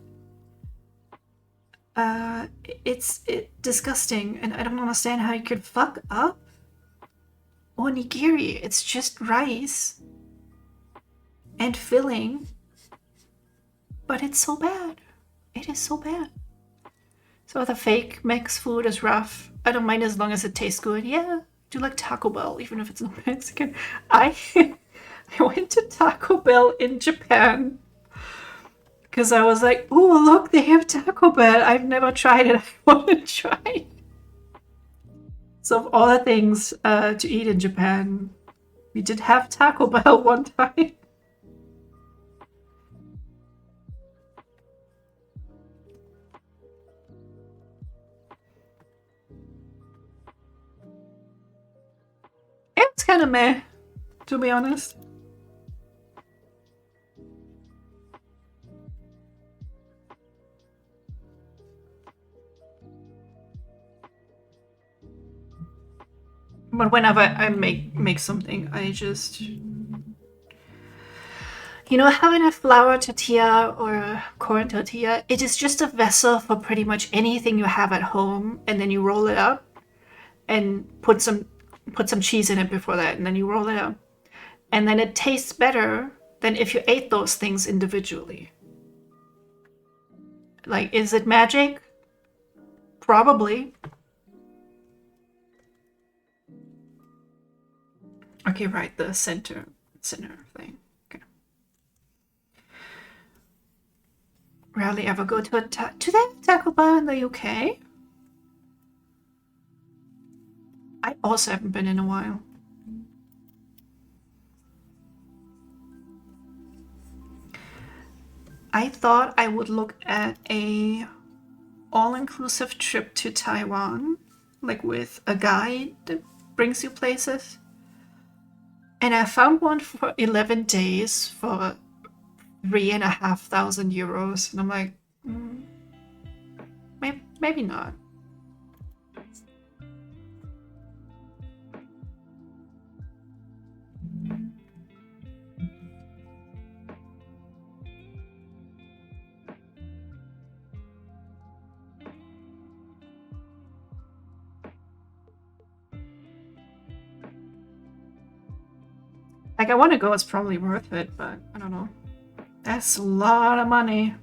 it's disgusting, and I don't understand how you could fuck up onigiri. It's just rice and filling, but it's so bad. It is so bad. So the fake Mex food is rough. I don't mind as long as it tastes good. Yeah, I do like Taco Bell, even if it's not Mexican. I went to Taco Bell in Japan because I was like, oh, look, they have Taco Bell. I've never tried it. I want to try it. So of all the things to eat in Japan, we did have Taco Bell one time. It's kind of meh, to be honest. But whenever I make something, I just, you know, having a flour tortilla or a corn tortilla, it is just a vessel for pretty much anything you have at home, and then you roll it up and put some cheese in it before that, and then you roll it up, and then it tastes better than if you ate those things individually. Like, is it magic? Probably. Okay, right, the center thing. Okay. Rarely ever go to a do they have Taco Bell in the UK? I also haven't been in a while. I thought I would look at a all-inclusive trip to Taiwan, like with a guide that brings you places. And I found one for 11 days for 3,500 euros. And I'm like, maybe not. Like, I want to go, it's probably worth it, but I don't know. That's a lot of money.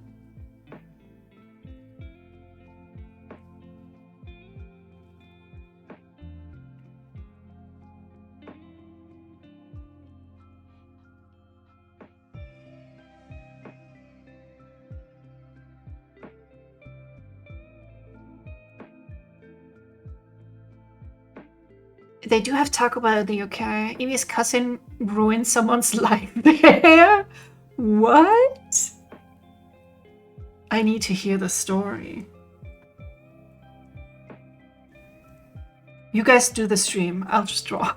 They do have Taco Bell in the UK. Evie's cousin ruined someone's life there. What? I need to hear the story. You guys do the stream. I'll just draw.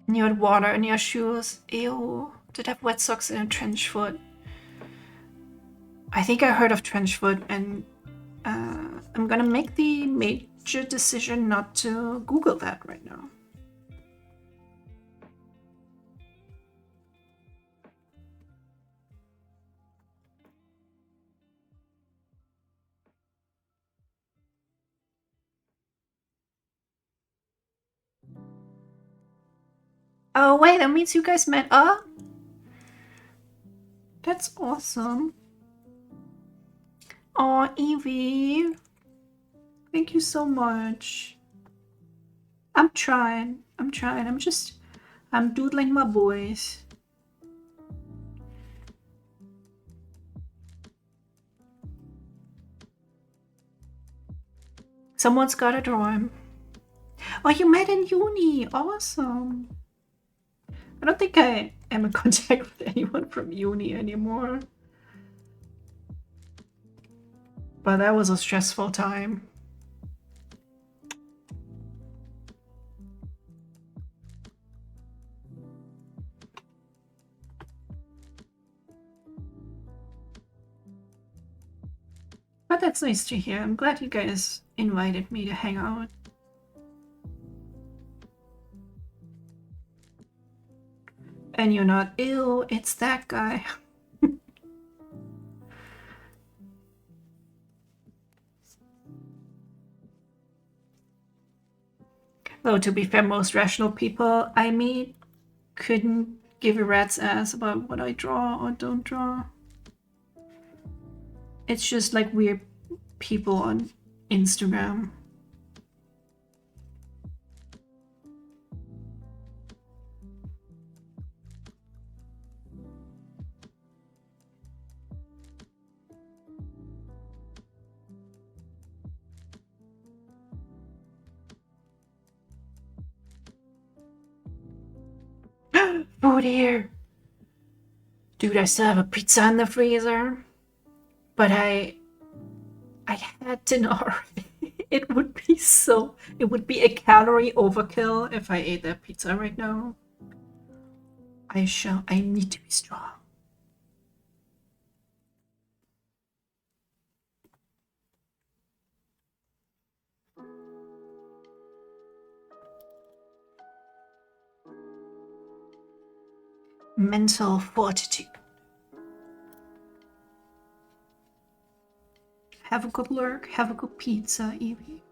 And you had water in your shoes. Ew. Did have wet socks and a trench foot. I think I heard of trench foot, and I'm gonna make the major decision not to Google that right now. Oh wait, that means you guys met up? That's awesome. Oh, Evie. Thank you so much. I'm trying. I'm doodling my boys. Someone's gotta draw him. Oh, you met in uni. Awesome. I don't think I am in contact with anyone from uni anymore. But that was a stressful time. But that's nice to hear. I'm glad you guys invited me to hang out. And you're not ill, it's that guy. Though, to be fair, most rational people I meet couldn't give a rat's ass about what I draw or don't draw. It's just like weird people on Instagram. Food here! Dude, I still have a pizza in the freezer. But I had dinner already. It would be a calorie overkill if I ate that pizza right now. I need to be strong. Mental fortitude. Have a good lurk, have a good pizza, Evie.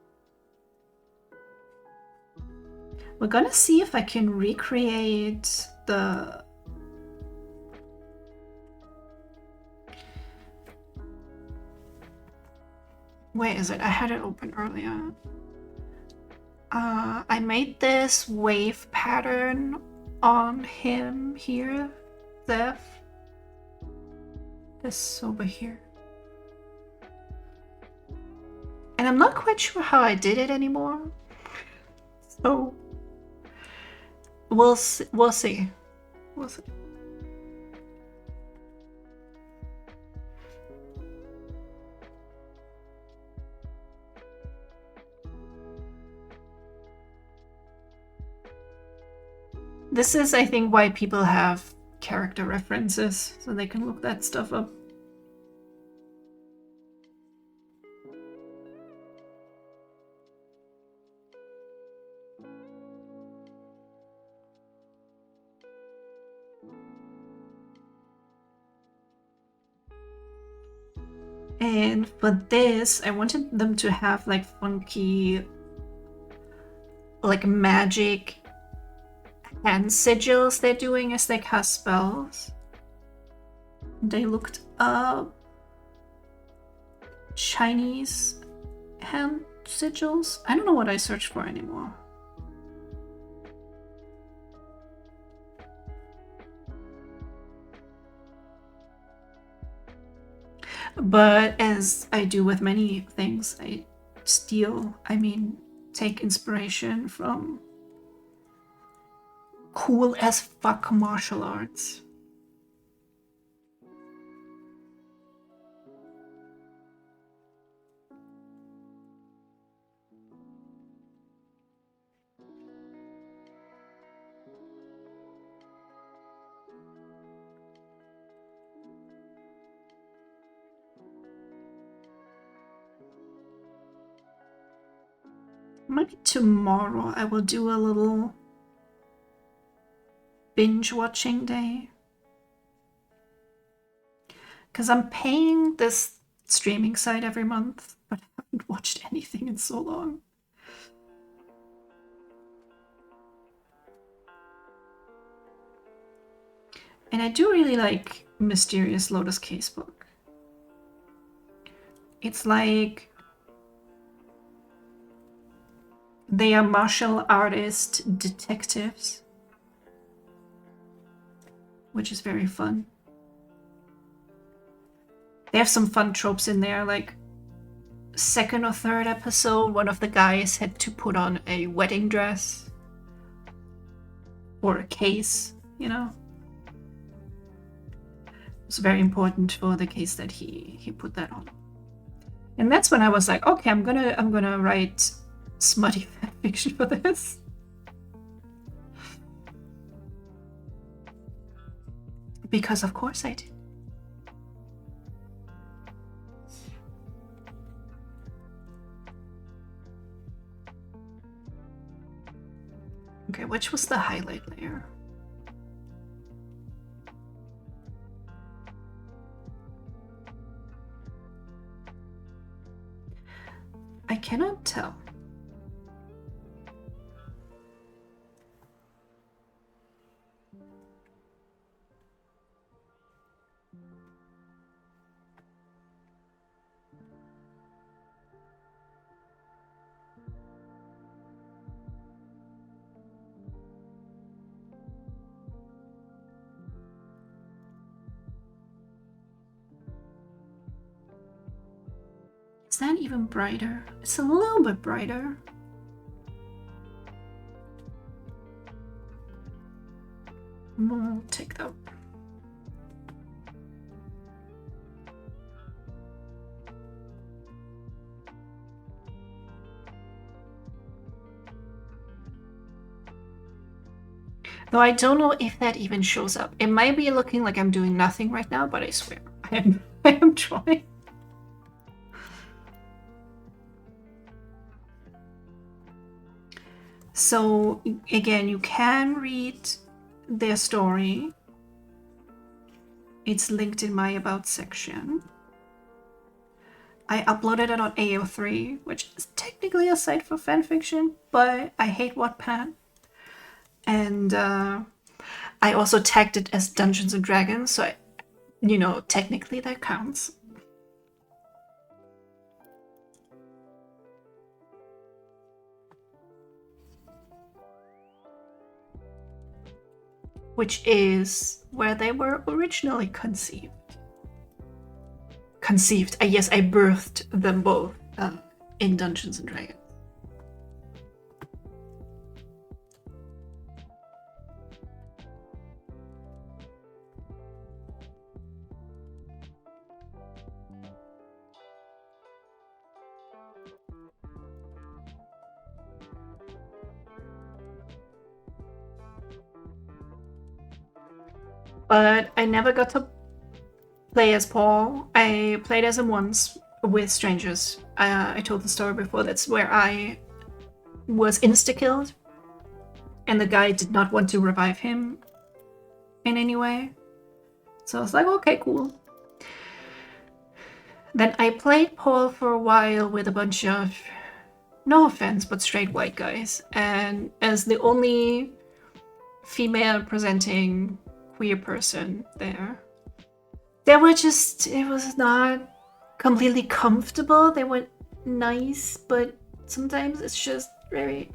We're gonna see if I can recreate the... Where is it? I had it open earlier. I made this wave pattern on him here, Zeph. This over here. And I'm not quite sure how I did it anymore. So we'll see. We'll see. This is, I think, why people have character references, so they can look that stuff up. And for this, I wanted them to have like funky, like magic hand sigils they're doing as they cast spells. They looked up Chinese hand sigils. I don't know what I searched for anymore. But as I do with many things, I take inspiration from cool as fuck martial arts. Maybe tomorrow I will do a little binge watching day. Because I'm paying this streaming site every month, but I haven't watched anything in so long. And I do really like Mysterious Lotus Casebook. It's like they are martial artist detectives, which is very fun. They have some fun tropes in there, like second or third episode, one of the guys had to put on a wedding dress or a case, you know. It's very important for the case that he put that on. And that's when I was like, okay, I'm gonna write smutty fanfiction for this. Because of course I did. Okay, which was the highlight layer? I cannot tell. Is that even brighter? It's a little bit brighter. We'll take that. Though I don't know if that even shows up. It might be looking like I'm doing nothing right now, but I swear I am trying. So again, you can read their story. It's linked in my About section. I uploaded it on AO3, which is technically a site for fanfiction, but I hate Wattpad. And I also tagged it as Dungeons and Dragons, so you know, technically that counts. Which is where they were originally conceived. Yes, I birthed them both in Dungeons and Dragons. But I never got to play as Paul. I played as him once with strangers. I told the story before. That's where I was insta-killed. And the guy did not want to revive him in any way. So I was like, okay, cool. Then I played Paul for a while with a bunch of, no offense, but straight white guys. And as the only female presenting queer person there, they were just, it was not completely comfortable. They were nice, but sometimes it's just very,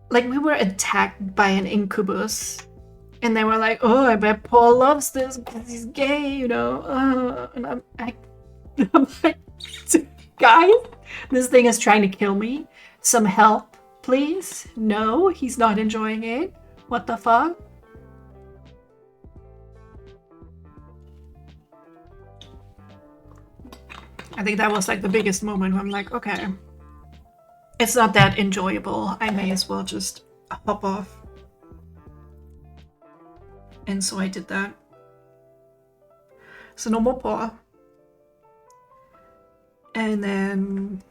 like, we were attacked by an incubus and they were like, oh, I bet Paul loves this because he's gay, you know. And I'm like, guys, this thing is trying to kill me. Some help, please. No, he's not enjoying it. What the fuck? I think that was like the biggest moment where I'm like, okay, it's not that enjoyable. I may as well just hop off. And so I did that. So no more Paul. And then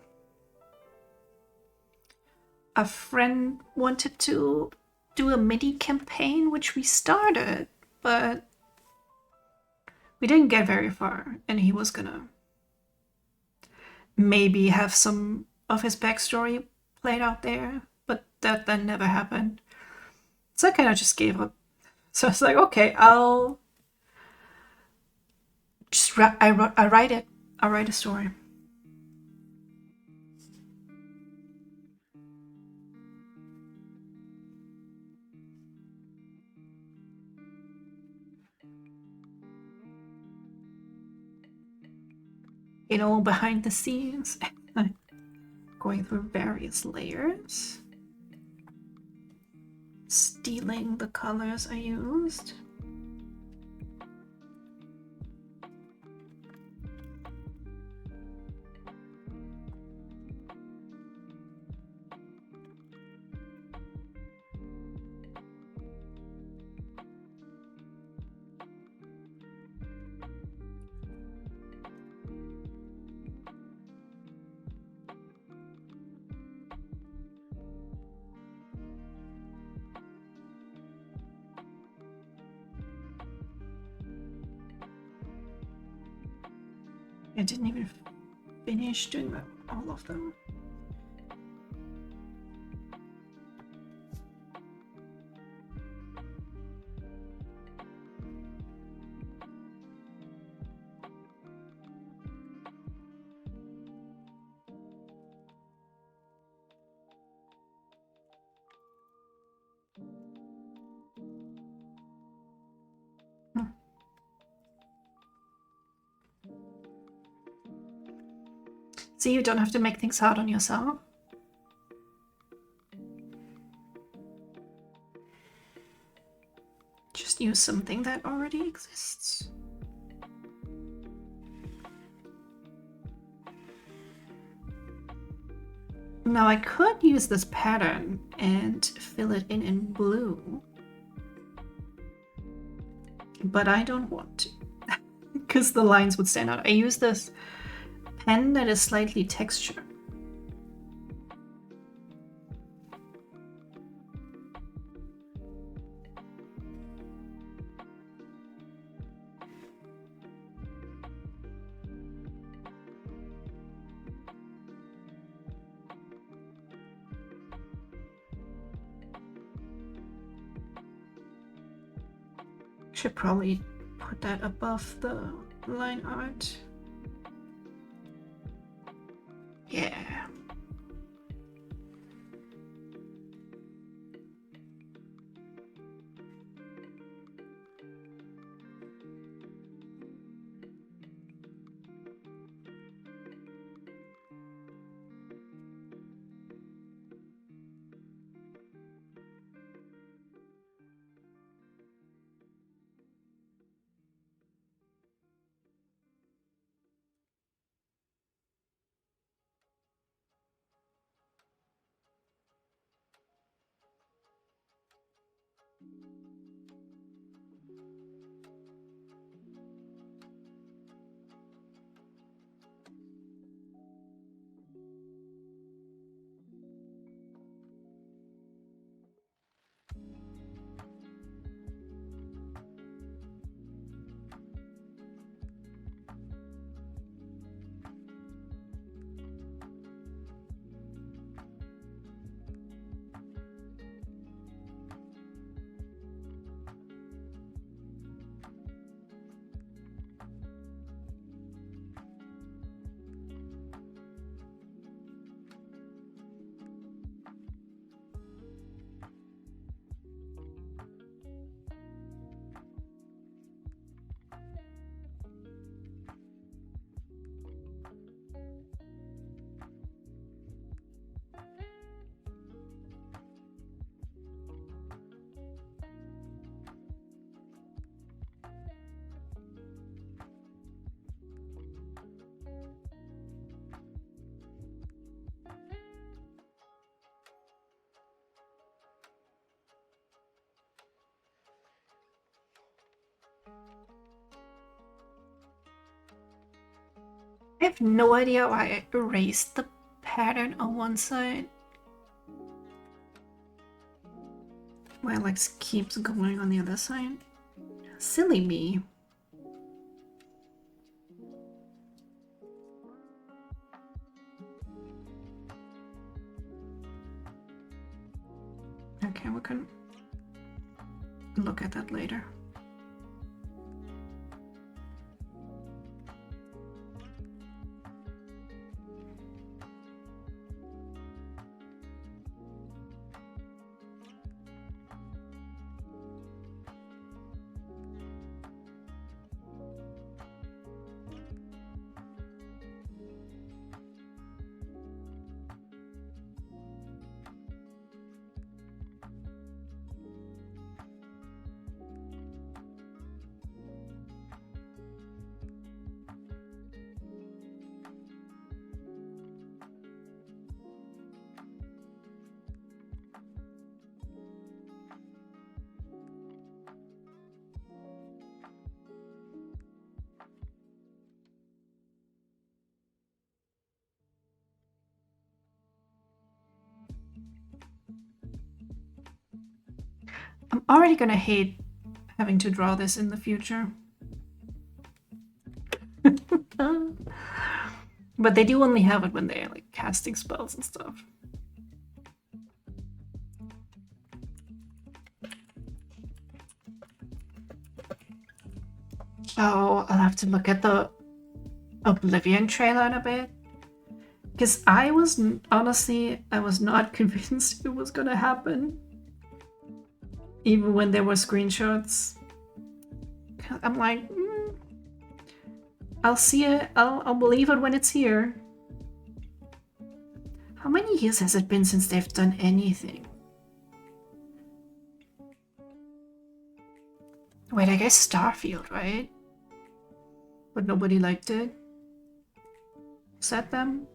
a friend wanted to do a mini campaign, which we started, but we didn't get very far, and he was gonna maybe have some of his backstory played out there, but that then never happened. So I kind of just gave up. So I was like, okay, I'll just I write it. I'll write a story. You know, behind the scenes, going through various layers, stealing the colors I used. I didn't even finish doing all of them. See, you don't have to make things hard on yourself. Just use something that already exists. Now I could use this pattern and fill it in blue, but I don't want to because the lines would stand out. I use this pen that is slightly textured. Should probably put that above the line art. Yeah. I have no idea why I erased the pattern on one side. Why it like keeps going on the other side. Silly me. Okay, we can look at that later. I'm already gonna hate having to draw this in the future. But they do only have it when they're like casting spells and stuff. Oh, I'll have to look at the Oblivion trailer in a bit. Because I was, honestly, I was not convinced it was gonna happen. Even when there were screenshots. I'm like, I'll see it, I'll believe it when it's here. How many years has it been since they've done anything? Wait, I guess Starfield, right? But nobody liked it. Is that them?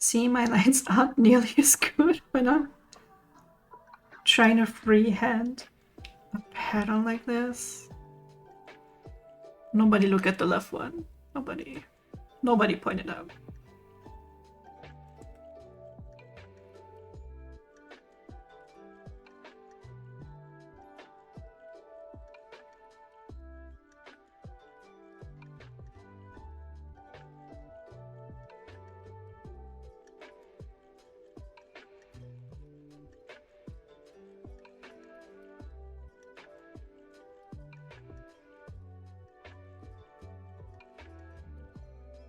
See, my lines aren't nearly as good when I'm trying to freehand a pattern like this. Nobody look at the left one. Nobody pointed out.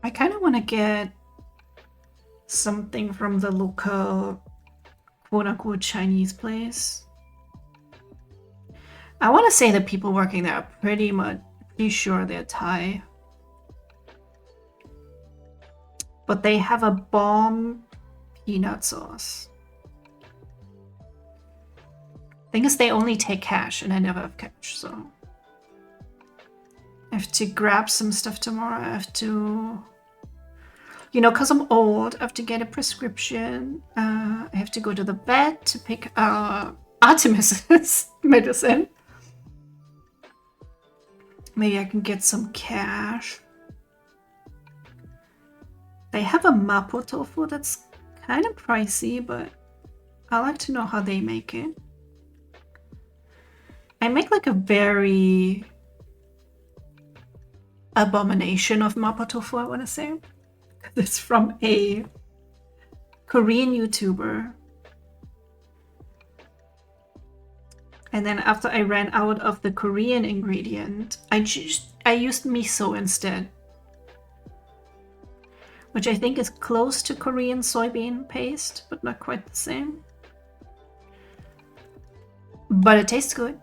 I kind of want to get something from the local quote-unquote Chinese place. I want to say the people working there are pretty sure they're Thai. But they have a bomb peanut sauce. Thing is, they only take cash, and I never have cash, so I have to grab some stuff tomorrow. I have to, you know, because I'm old, I have to get a prescription. I have to go to the vet to pick Artemis's medicine. Maybe I can get some cash. They have a mapo tofu that's kind of pricey, but I like to know how they make it. I make like a very abomination of mapo tofu, I want to say. It's from a Korean YouTuber. And then after I ran out of the Korean ingredient, I used miso instead, which I think is close to Korean soybean paste, but not quite the same. But it tastes good.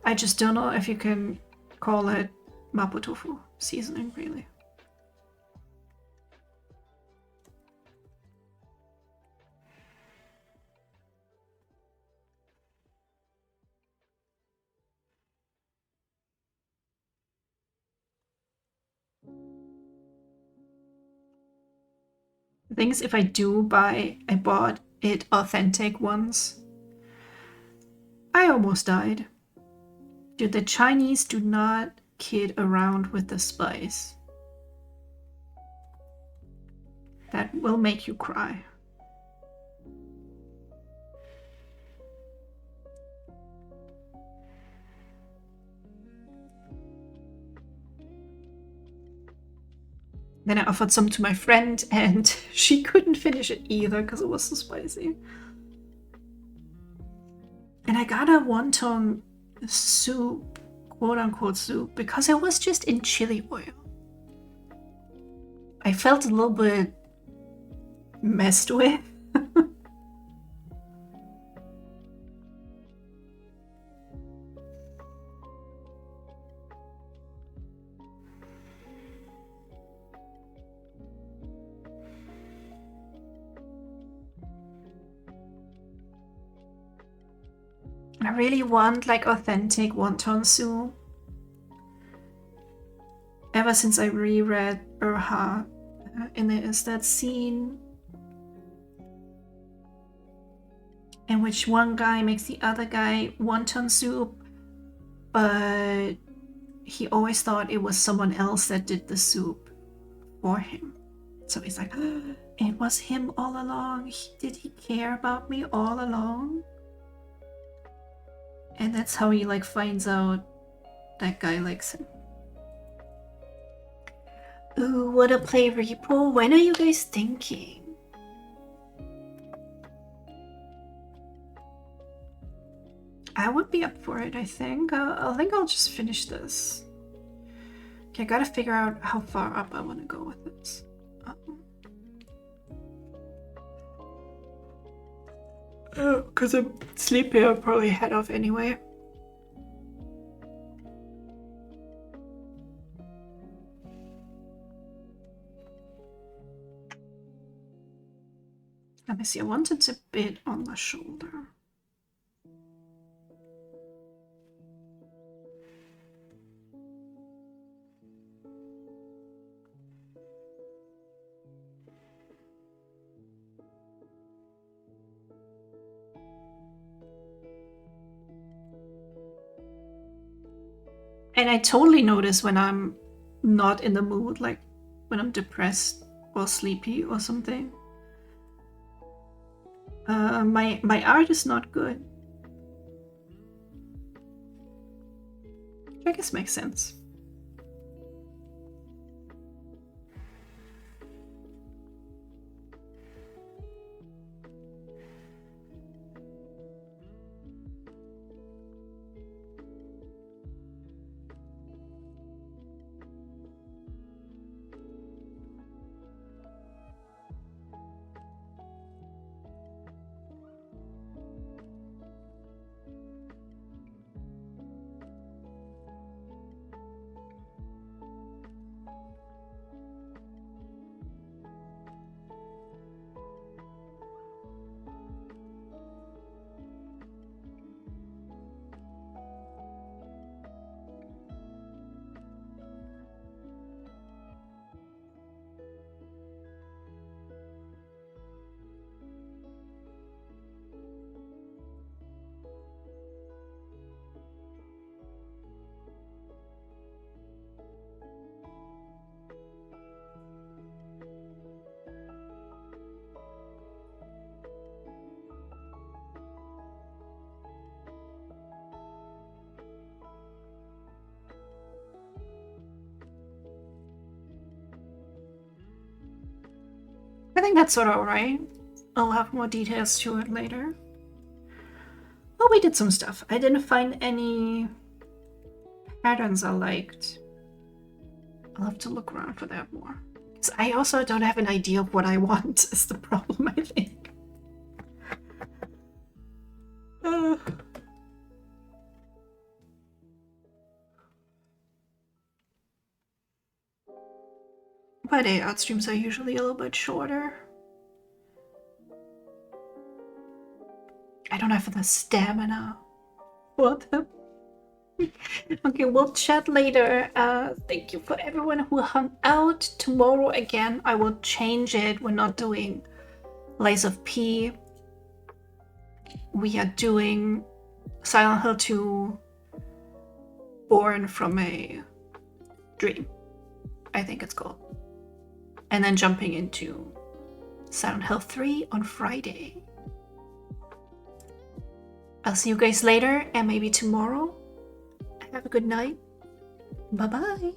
I just don't know if you can call it mapo tofu seasoning, really. The thing is, if I do buy, I bought it authentic once. I almost died. Dude, the Chinese do not kid around with the spice. That will make you cry. Then I offered some to my friend and she couldn't finish it either because it was so spicy. And I got a wonton soup, quote unquote soup, because it was just in chili oil. I felt a little bit messed with. I really want like authentic wonton soup. Ever since I reread Urha, and there is that scene in which one guy makes the other guy wonton soup, but he always thought it was someone else that did the soup for him. So he's like, oh, it was him all along. Did he care about me all along? And that's how he like finds out that guy likes him. Ooh, what a play repo. When are you guys thinking? I would be up for it, I think. I think I'll just finish this. Okay, I gotta figure out how far up I want to go with this. Because I'm sleepy, I'll probably head off anyway. Let me see, I want it a bit on the shoulder. And I totally notice when I'm not in the mood, like when I'm depressed or sleepy or something. My art is not good. Which I guess makes sense. I think that's sort of alright. I'll have more details to it later. Well, we did some stuff. I didn't find any patterns I liked. I'll have to look around for that more. Because I also don't have an idea of what I want, is the problem, I think. Friday art streams are usually a little bit shorter. I don't have the stamina for them. Okay, we'll chat later. Thank you for everyone who hung out. Tomorrow again, I will change it. We're not doing Lies of P. We are doing Silent Hill 2 Born from a Dream, I think it's called. And then jumping into Silent Hill 3 on Friday. I'll see you guys later and maybe tomorrow. Have a good night. Bye-bye.